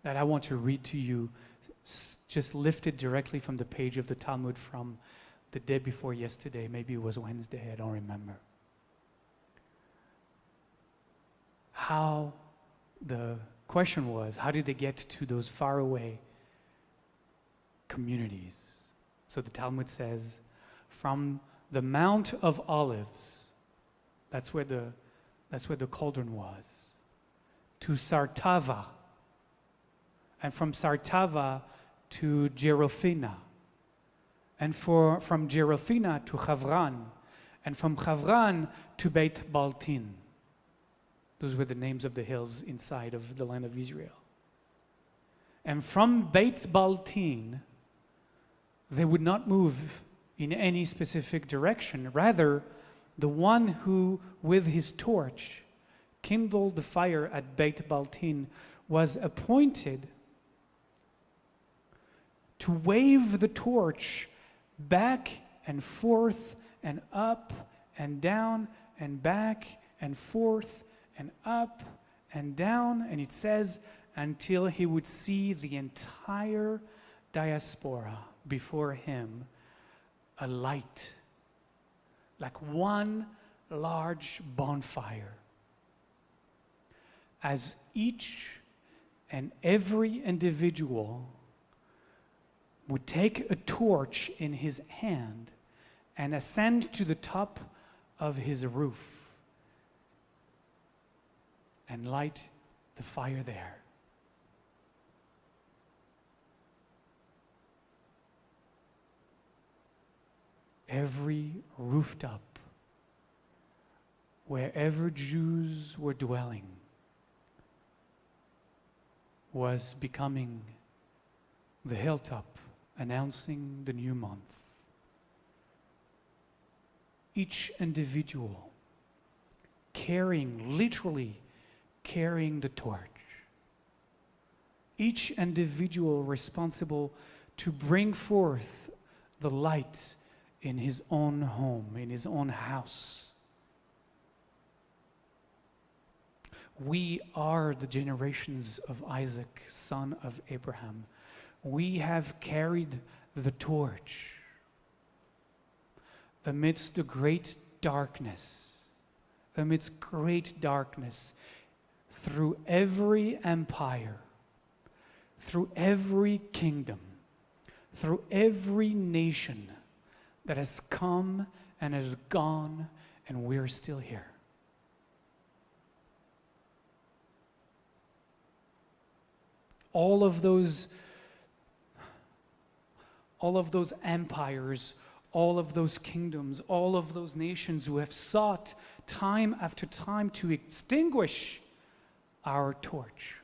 that I want to read to you, just lifted directly from the page of the Talmud from the day before yesterday. Maybe it was Wednesday, I don't remember. The question was, how did they get to those faraway communities? So the Talmud says, from the Mount of Olives, that's where the cauldron was, to Sartava, and from Sartava to Jerophina, and from Jerophina to Chavran, and from Chavran to Beit Baltin. Those were the names of the hills inside of the land of Israel. And from Beit Baltin, they would not move in any specific direction. Rather, the one who, with his torch, kindled the fire at Beit Baltin was appointed to wave the torch back and forth and up and down and back and forth and up and down, and it says, until he would see the entire diaspora before him alight like one large bonfire, as each and every individual would take a torch in his hand and ascend to the top of his roof and light the fire there. Every rooftop, wherever Jews were dwelling, was becoming the hilltop announcing the new month. Each individual literally carrying the torch. Each individual responsible to bring forth the light in his own home, in his own house. We are the generations of Isaac, son of Abraham. We have carried the torch amidst the great darkness, through every empire, through every kingdom, through every nation that has come and has gone, and we're still here. All of those empires, all of those kingdoms, all of those nations who have sought time after time to extinguish our torch.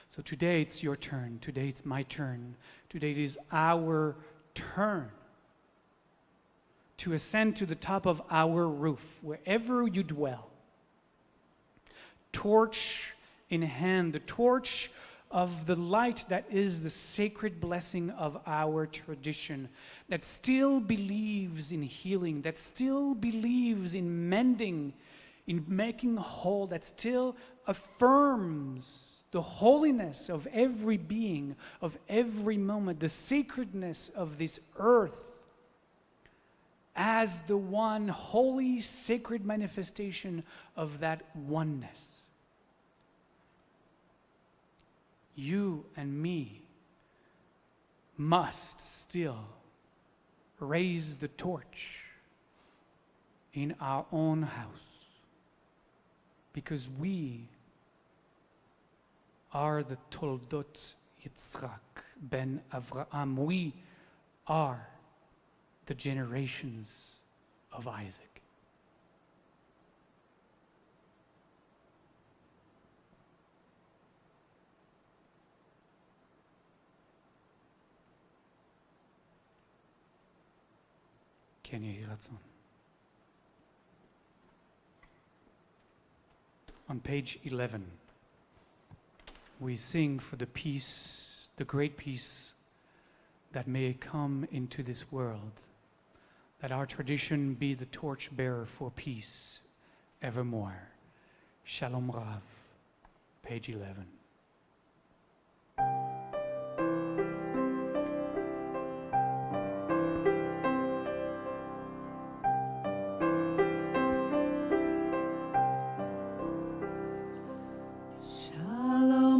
So today it's your turn, today it's my turn, today it is our turn to ascend to the top of our roof, wherever you dwell. Torch in hand, the torch of the light that is the sacred blessing of our tradition, that still believes in healing, that still believes in mending, in making whole, that still affirms the holiness of every being, of every moment, the sacredness of this earth as the one holy, sacred manifestation of that oneness. You and me must still raise the torch in our own house, because we are the Toldot Yitzchak ben Avraham. We are the generations of Isaac. כן יהי רצון. On page 11, we sing for the peace, the great peace that may come into this world, that our tradition be the torchbearer for peace evermore. Shalom Rav, page 11. Shalom.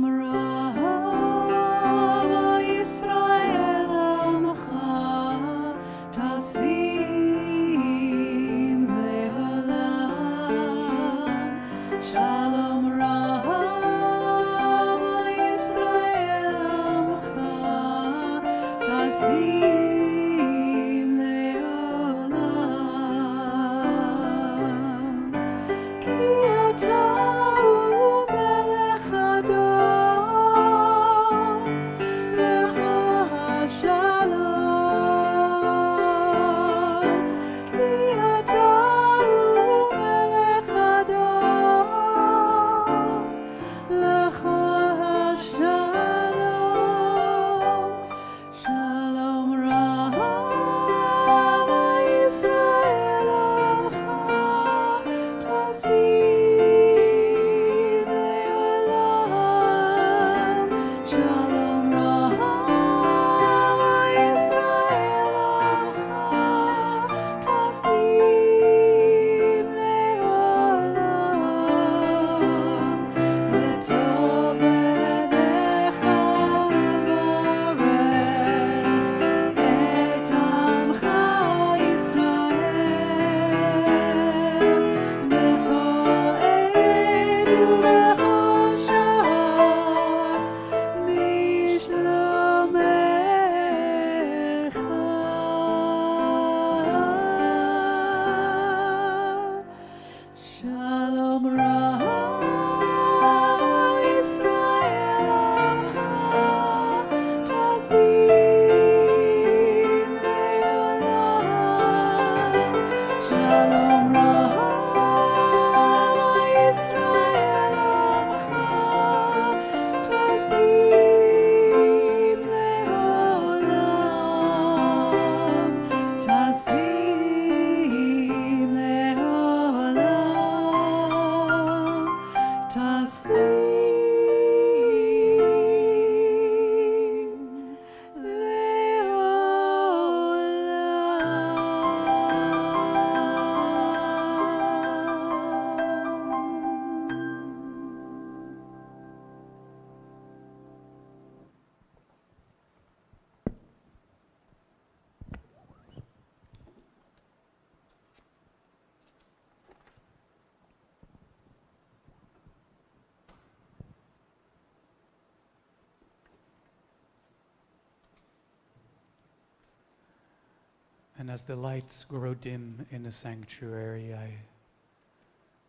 And as the lights grow dim in the sanctuary, I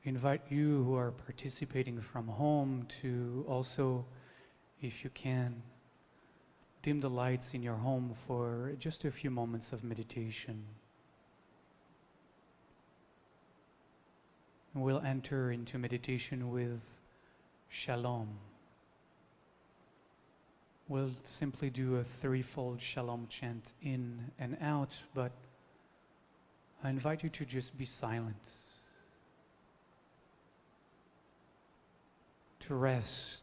invite you who are participating from home to also, if you can, dim the lights in your home for just a few moments of meditation. And we'll enter into meditation with Shalom. We'll simply do a threefold Shalom chant in and out, but I invite you to just be silent, to rest,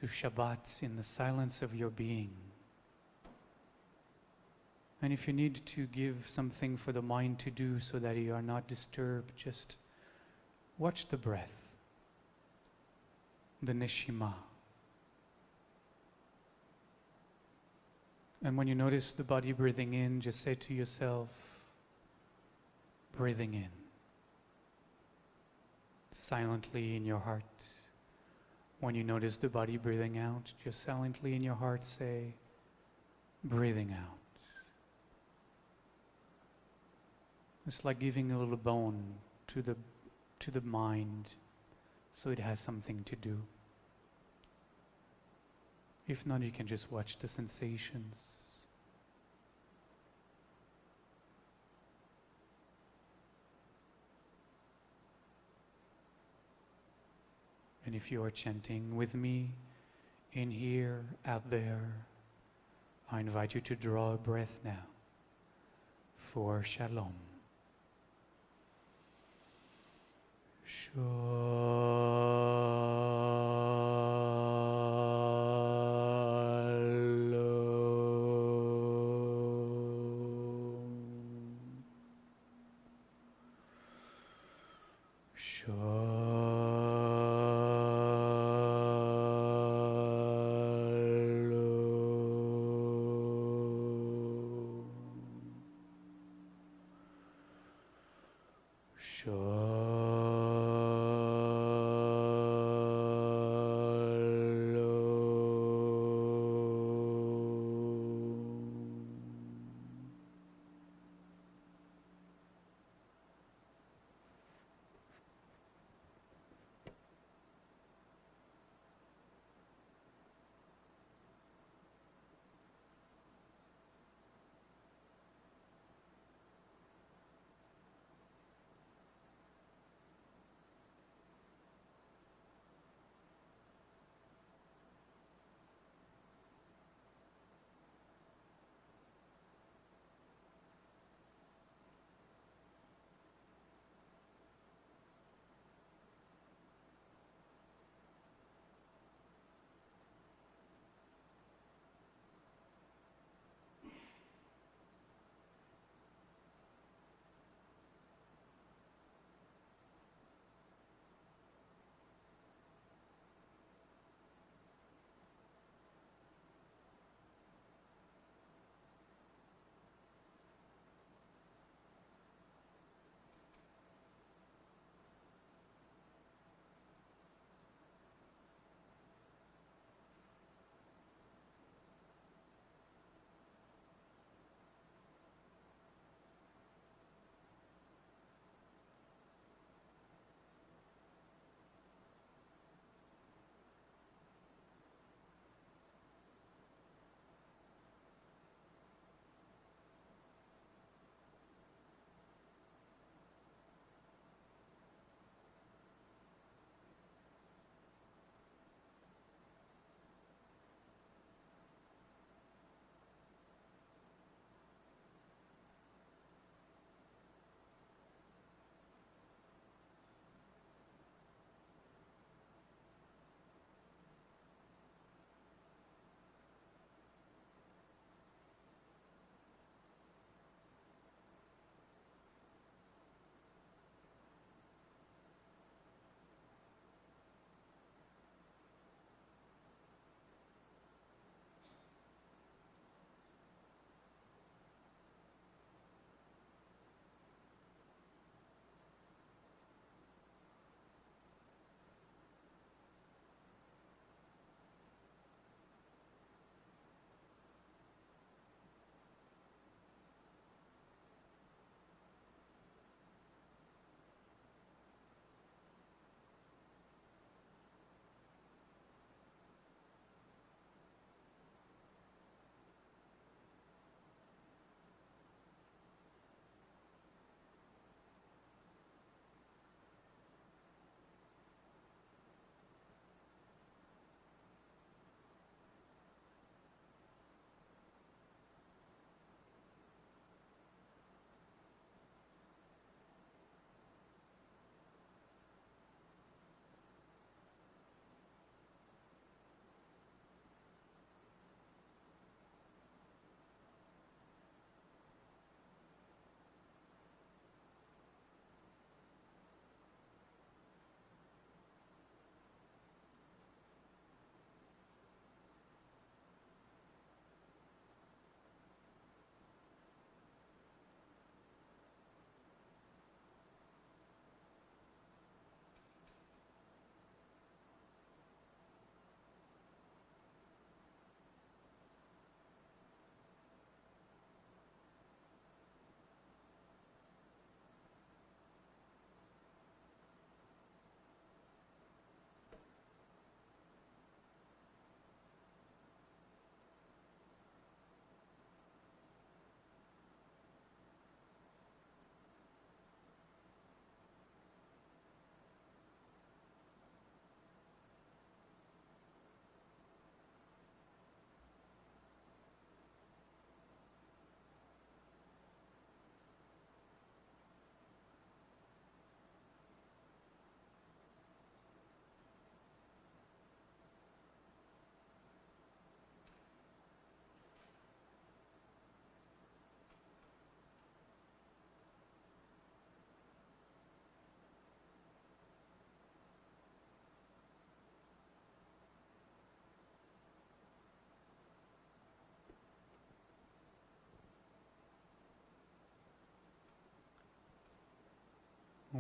to Shabbat in the silence of your being. And if you need to give something for the mind to do so that you are not disturbed, just watch the breath, the neshima. And when you notice the body breathing in, just say to yourself, breathing in. Silently in your heart. When you notice the body breathing out, just silently in your heart say, breathing out. It's like giving a little bone to the mind so it has something to do. If not, you can just watch the sensations. And if you are chanting with me, in here, out there, I invite you to draw a breath now for Shalom.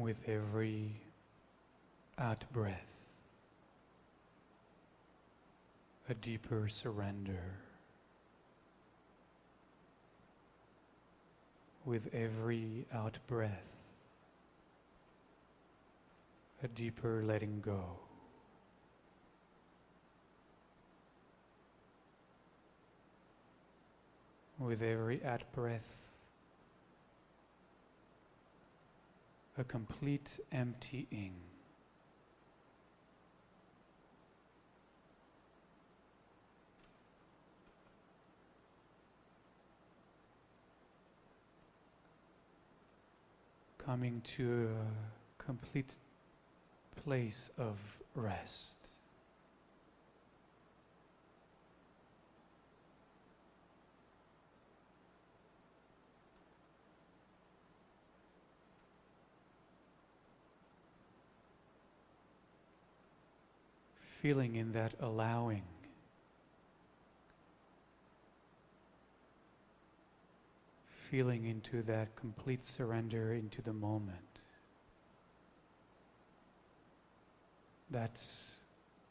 with every out-breath, a deeper surrender. With every out-breath, a deeper letting go. With every out-breath, a complete emptying. Coming to a complete place of rest. Feeling in that allowing. Feeling into that complete surrender into the moment. That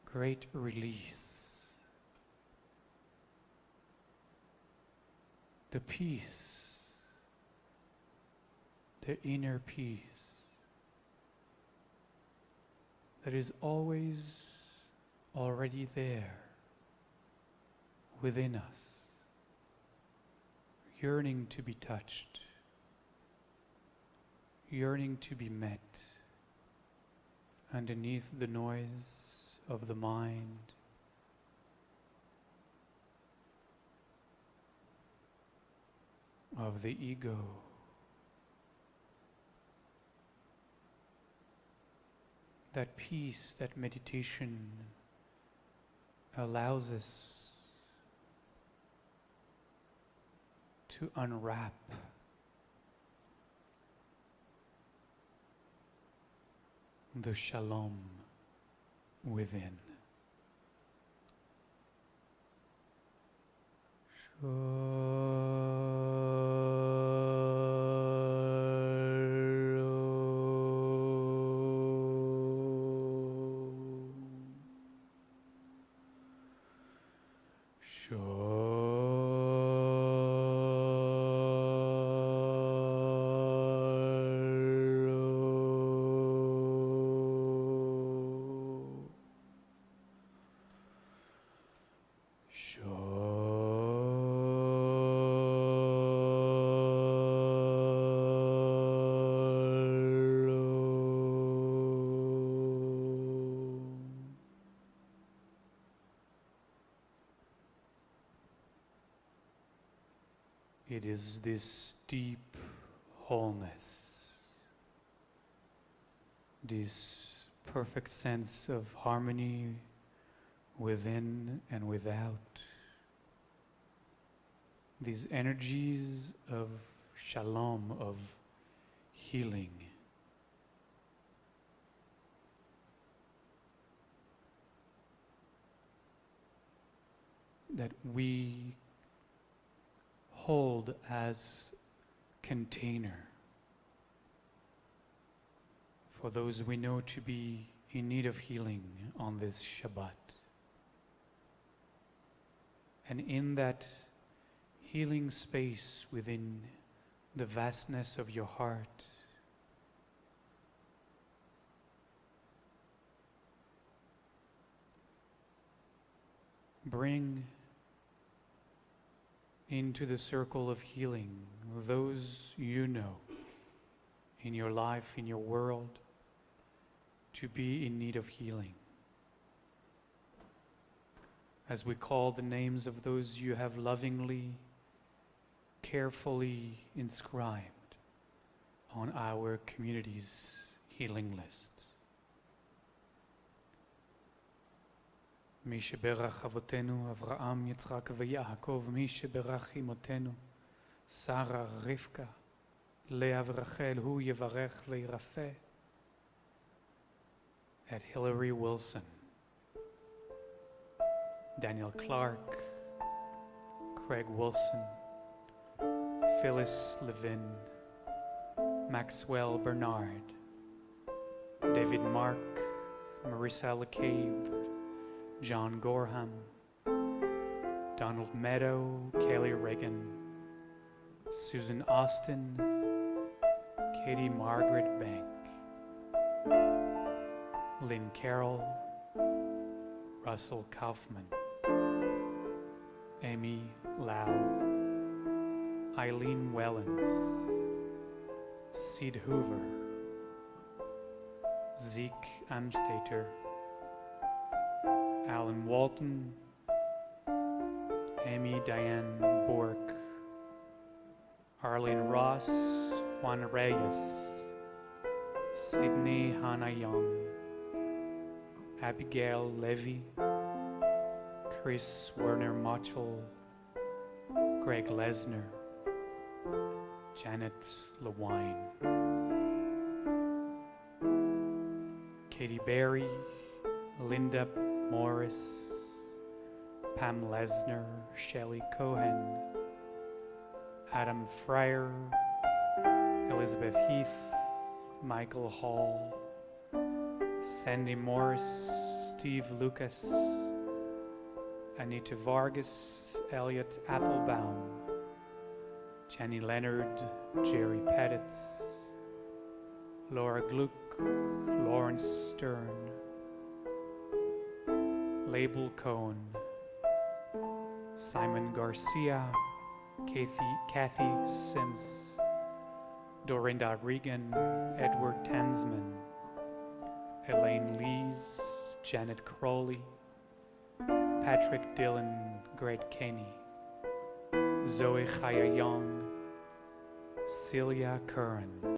great release. The peace. The inner peace. That is always already there within us. Yearning to be touched, yearning to be met underneath the noise of the mind, of the ego. That peace, that meditation allows us to unwrap the shalom within. It is this deep wholeness, this perfect sense of harmony within and without, these energies of shalom, of healing, that we hold as container for those we know to be in need of healing on this Shabbat. And in that healing space within the vastness of your heart, bring into the circle of healing those you know in your life, in your world, to be in need of healing. As we call the names of those you have lovingly, carefully inscribed on our community's healing list. מי שברך אבותינו, אברהם, יצחק ויעקב, מי שברך אמותינו, שרה, רבקה, לאה ורחל, הוא יברך וירפא. At Hillary Wilson, Daniel Clark, Craig Wilson, Phyllis Levin, Maxwell Bernard, David Mark, Marissa LeCabe, John Gorham, Donald Meadow, Kelly Reagan, Susan Austin, Katie Margaret Bank, Lynn Carroll, Russell Kaufman, Amy Lau, Eileen Wellens, Sid Hoover, Zeke Amstater, Alan Walton, Amy Diane Bork, Arlene Ross, Juan Reyes, Sydney Hannah Young, Abigail Levy, Chris Werner Mochel, Greg Lesner, Janet Lewine, Katie Berry, Linda Morris, Pam Lesner, Shelley Cohen, Adam Fryer, Elizabeth Heath, Michael Hall, Sandy Morris, Steve Lucas, Anita Vargas, Elliot Applebaum, Jenny Leonard, Jerry Pettitz, Laura Gluck, Lawrence Stern, Label Cohn, Simon Garcia, Kathy Sims, Dorinda Regan, Edward Tansman, Elaine Lees, Janet Crowley, Patrick Dillon, Greg Kenny, Zoe Chaya Young, Celia Curran.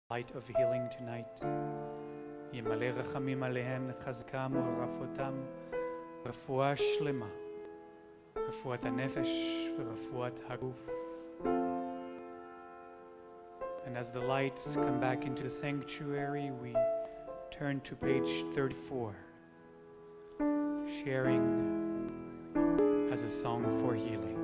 Light of healing tonight. ימלא רחמים עליהם, לחזקם ורפאותם, רפואה שלמה, רפואת הנפש ורפואת הגוף. And as the lights come back into the sanctuary, we turn to page 34, sharing as a song for healing.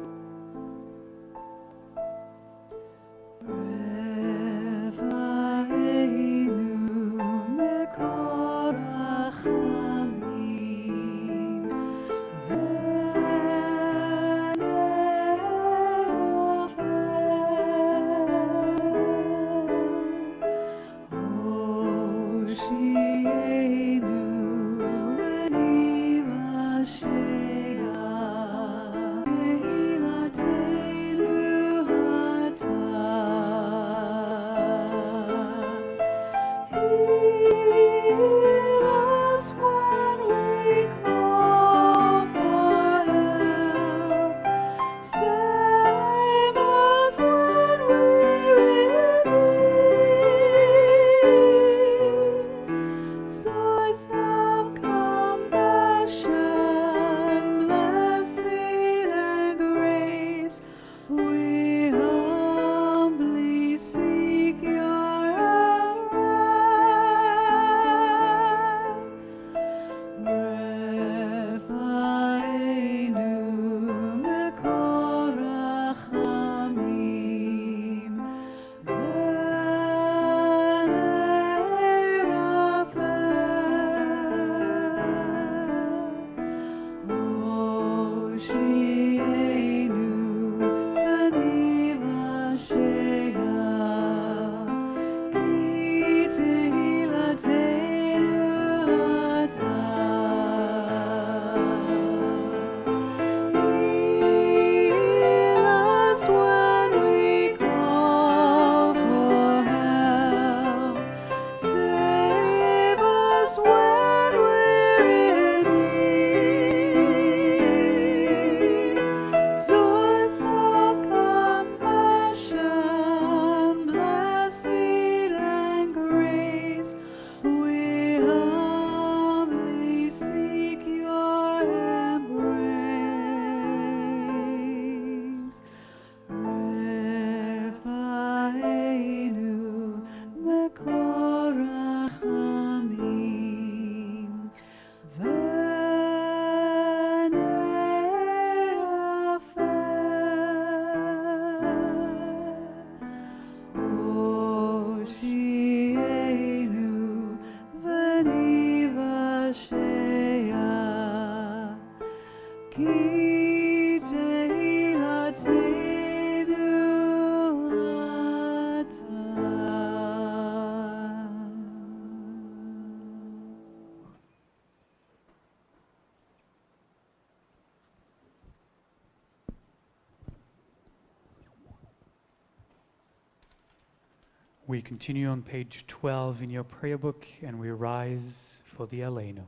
We continue on page 12 in your prayer book, and we rise for the Aleinu.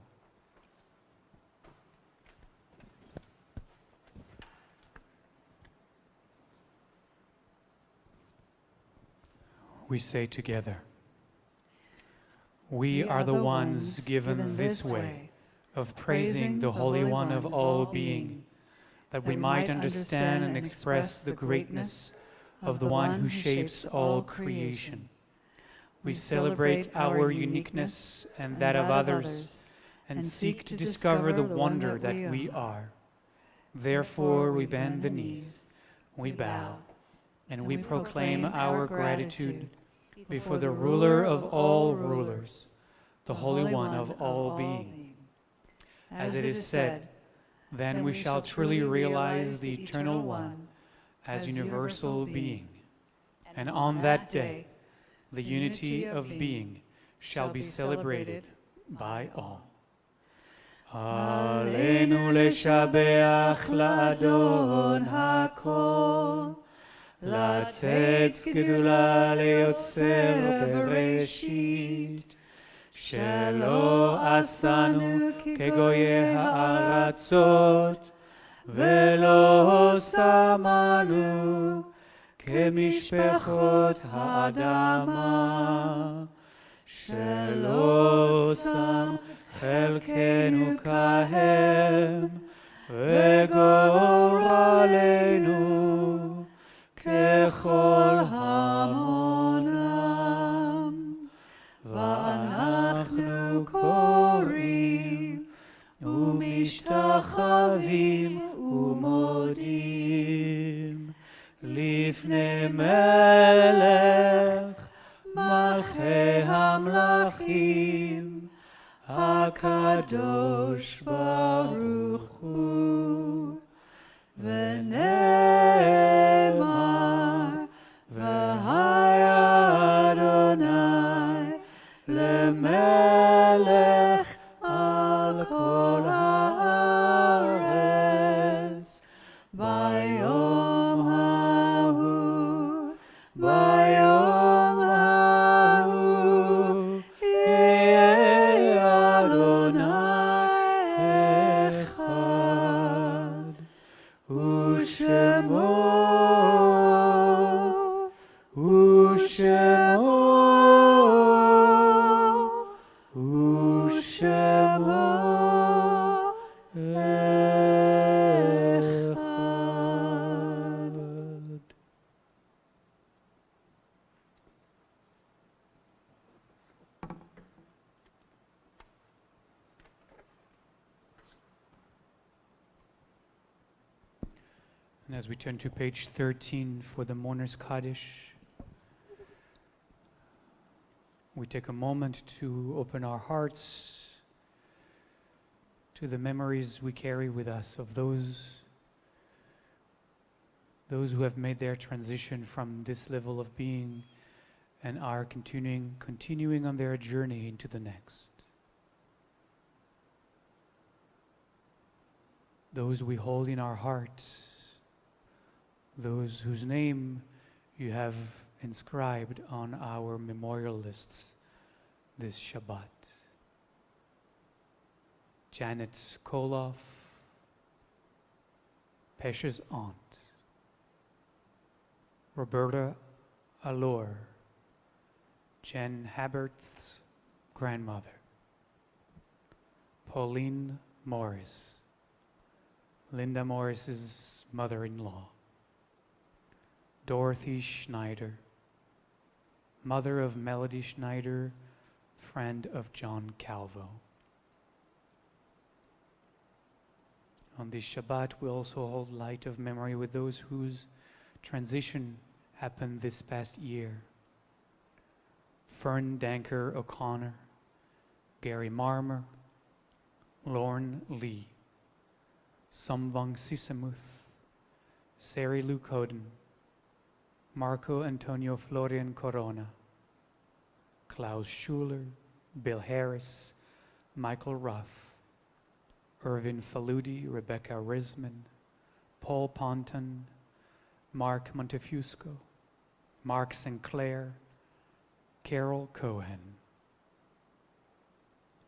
We say together, we are the ones given this way of praising the Holy One of all being, that we might understand and express the greatness of the One who shapes all creation. We celebrate our uniqueness and that of others, and seek to discover the wonder that we are. Therefore we bend the knees, we bow, and we proclaim our gratitude before the ruler of all rulers, the Holy One of all being. As it is said, then we shall truly realize the Eternal One as universal being, and on that day the unity of being shall be celebrated by all. Aleinu leshabeach la'adon hakol, לתת גדולה ליוצר בראשית, שלא עשנו כגויי הארצות, ולא שמנו כמשפחות האדמה, שלא שם חלקנו כהם, וגורלנו ככל המונם, ואנחנו קוראים ומשתחווים ומודים לפני מלך מלכי המלכים, הקדוש ברוך הוא. ונאמר, והיה אדוני למלך על כל הארץ, ביום ההוא, ביום ההוא, יהיה אדוני אחד. ושמו, ושמו, ושמו אחד. And as we turn to page 13 for the Mourner's Kaddish, we take a moment to open our hearts to the memories we carry with us of those who have made their transition from this level of being and are continuing on their journey into the next. Those we hold in our hearts, those whose name you have inscribed on our memorial lists this Shabbat. Janet Koloff, Pesha's aunt. Roberta Allure, Jen Habert's grandmother. Pauline Morris, Linda Morris's mother-in-law. Dorothy Schneider, mother of Melody Schneider, friend of John Calvo. On this Shabbat, we also hold light of memory with those whose transition happened this past year. Fern Danker O'Connor, Gary Marmer, Lorne Lee, Somvang Sisamuth, Sari Lou Coden, Marco Antonio Florian Corona, Klaus Schuler, Bill Harris, Michael Ruff, Irvin Faludi, Rebecca Risman, Paul Ponton, Mark Montefusco, Mark Sinclair, Carol Cohen,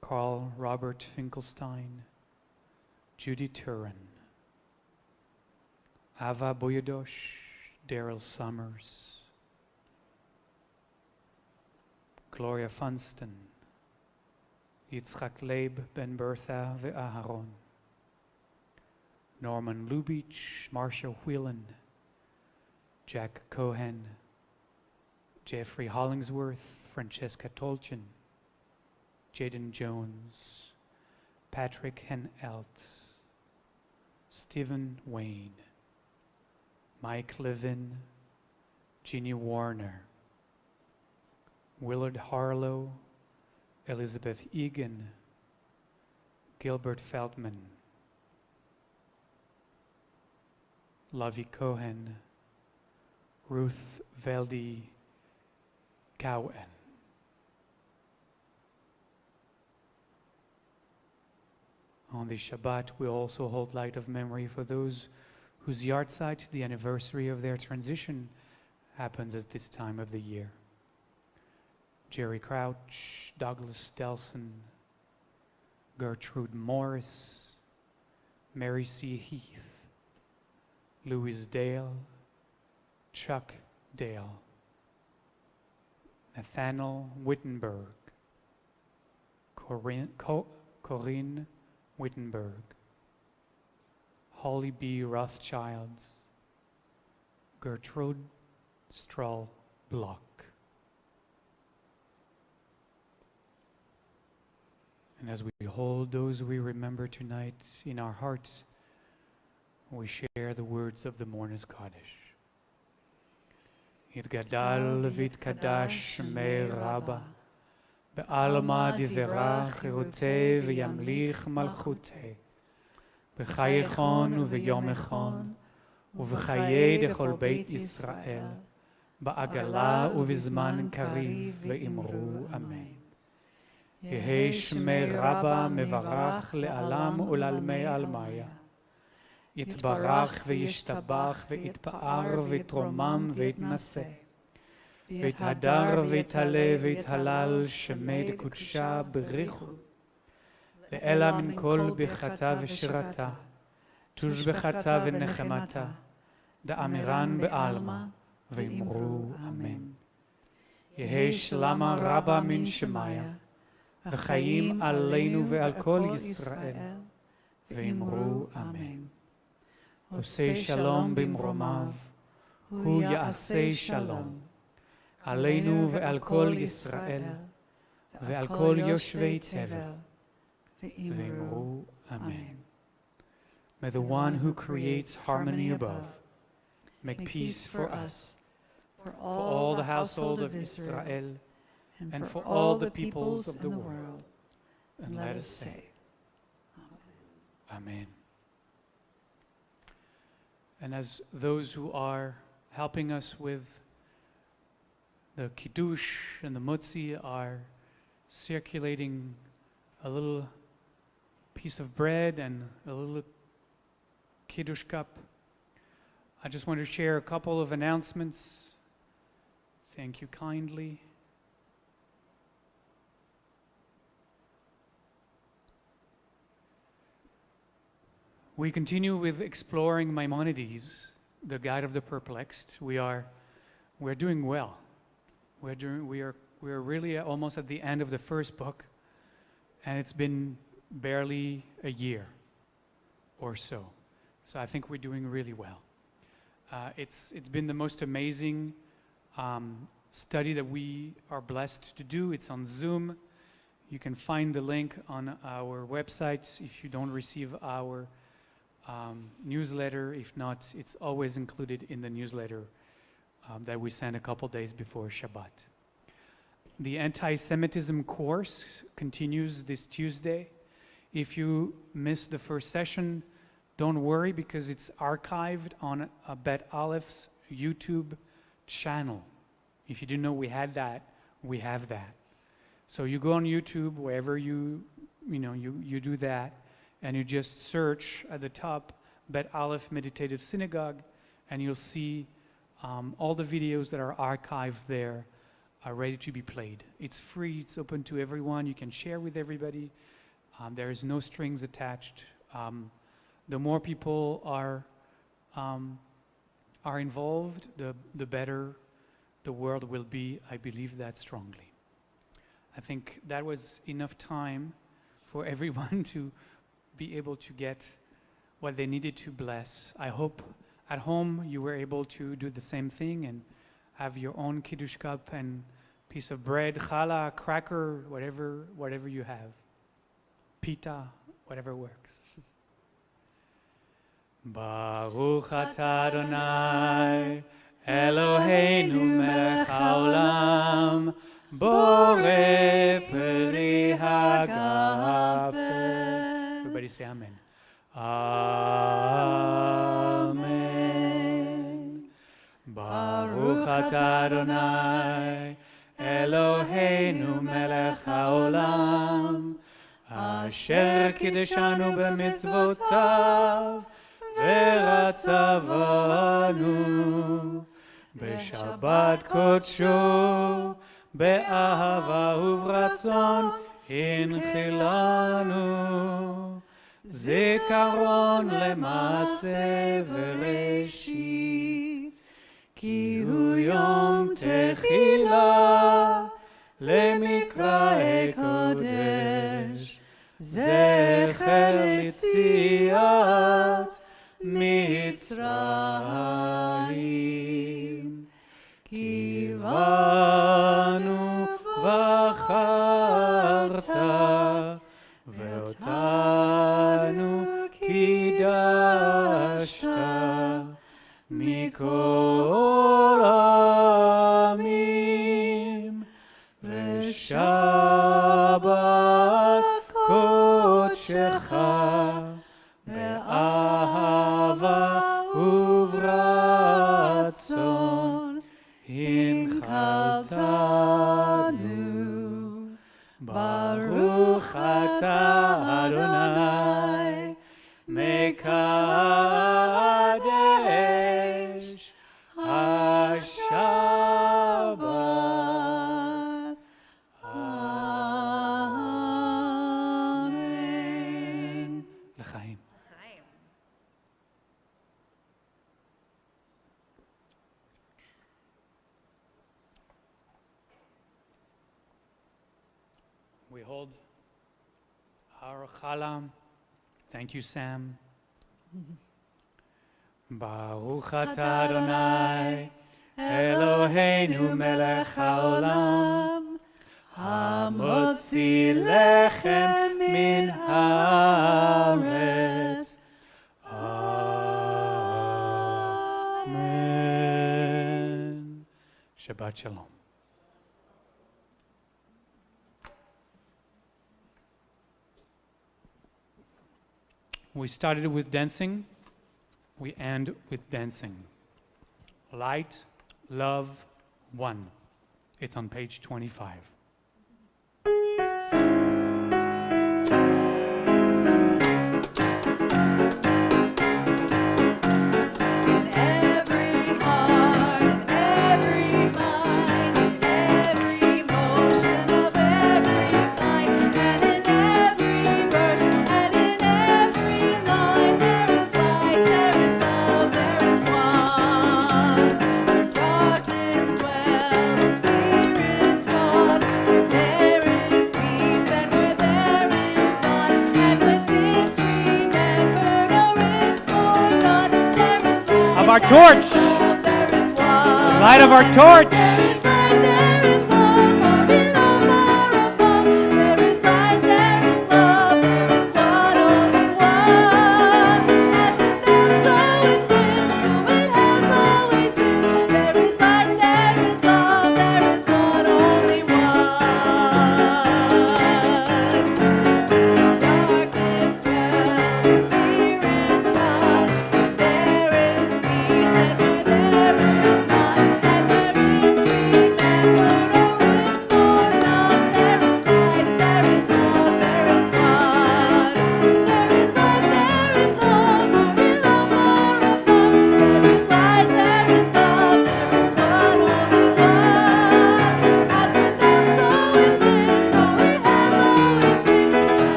Carl Robert Finkelstein, Judy Turin, Ava Boyadosh, Daryl Summers, Gloria Funston, Yitzchak Leib Ben Bertha ve'Aharon, Norman Lubitsch, Marcia Whelan, Jack Cohen, Jeffrey Hollingsworth, Francesca Tolchin, Jaden Jones, Patrick Henelt, Stephen Wayne, Mike Levin, Jeannie Warner, Willard Harlow, Elizabeth Egan, Gilbert Feldman, Lavi Cohen, Ruth Veldy Cowan. On the Shabbat, we also hold light of memory for those whose yahrzeit, the anniversary of their transition, happens at this time of the year. Jerry Crouch, Douglas Delson, Gertrude Morris, Mary C. Heath, Louis Dale, Chuck Dale, Nathaniel Wittenberg, Corinne Wittenberg, Holly B. Rothschilds, Gertrude Stroll Block. And as we hold those we remember tonight in our hearts, we share the words of the Mourner's Kaddish. Yitgadal v'yitkadash shemei Rabba, be'alma divrach chirutei v'yamlich malchutei, b'chayechon u'v'yom echon, u'v'chayei dechol beit Yisrael, ba'agala u'v'zman kariv ve'imru amen. יהי שמי רבה מברך לעלם ולעלמי עלמיה. יתברך וישתבח ויתפאר ויתרומם ויתנשא. ויתהדר ויתעלה ויתהלל שמי דקודשה בריחו. לאלה מן כל ברכתה ושירתה. תושבחתה ונחמתה. דאמירן בעלמא ואמרו אמן. יהי שלמה רבה מן שמיה. וחיים עלינו ועל כל ישראל, ואמרו אמן. עושה שלום במרומיו, הוא יעשה שלום, עלינו ועל כל ישראל, ועל כל יושבי תבל, ואמרו אמן. May the one who creates harmony above make peace for us, for all the household of Israel, and for all the peoples of the world. And let us say, Amen. And as those who are helping us with the Kiddush and the Mutzi are circulating a little piece of bread and a little Kiddush cup, I just want to share a couple of announcements. Thank you kindly. We continue with exploring Maimonides, the Guide of the Perplexed. We're doing well. We're really almost at the end of the first book, and it's been barely a year or so. So I think we're doing really well. It's been the most amazing study that we are blessed to do. It's on Zoom. You can find the link on our website if you don't receive our newsletter. If not, it's always included in the newsletter that we send a couple days before Shabbat. The anti-Semitism course continues this Tuesday. If you missed the first session, don't worry, because it's archived on a Bet Alef's YouTube channel. If you didn't know we had that, we have that. So you go on YouTube, wherever you do that, and you just search at the top, Bet Alef Meditative Synagogue, and you'll see all the videos that are archived there are ready to be played. It's free, it's open to everyone, you can share with everybody. There is no strings attached. The more people are involved, the better the world will be. I believe that strongly. I think that was enough time for everyone to be able to get what they needed to bless. I hope at home you were able to do the same thing and have your own Kiddush cup and piece of bread, challah, cracker, whatever you have. Pita, whatever works. Baruch atah Adonai Eloheinu melech haolam borei peri hagafen. Everybody say amen. Amen. Baruch atah Adonai Eloheinu melech haolam asher kiddeshanu b'mitzvotav v'ratzavanu b'shabbat kodsho be'ahava u'vratzon hinchilanu zikaron lema'aseh v'reshit ki hu yom techila למקראי קודש זכר יציאת מצרים כי בנו בחרת ואותנו קידשת מכל העמים ושבת קודשך באהבה וברצון הנחלתנו. ברוך אתה אדוני מקדש השבת. אמן. לחיים. We hold our challah. Thank you, Sam. Baruch atah Adonai Eloheinu melech haolam hamotzi lechem min haaretz. Amen. Shabbat shalom. We started with dancing, we end with dancing. Light, love, one. It's on page 25. Our torch, the light of our torch.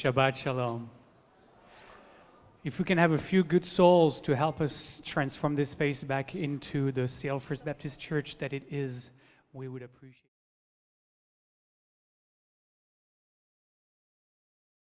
Shabbat Shalom. If we can have a few good souls to help us transform this space back into the Seattle First Baptist Church that it is, we would appreciate it.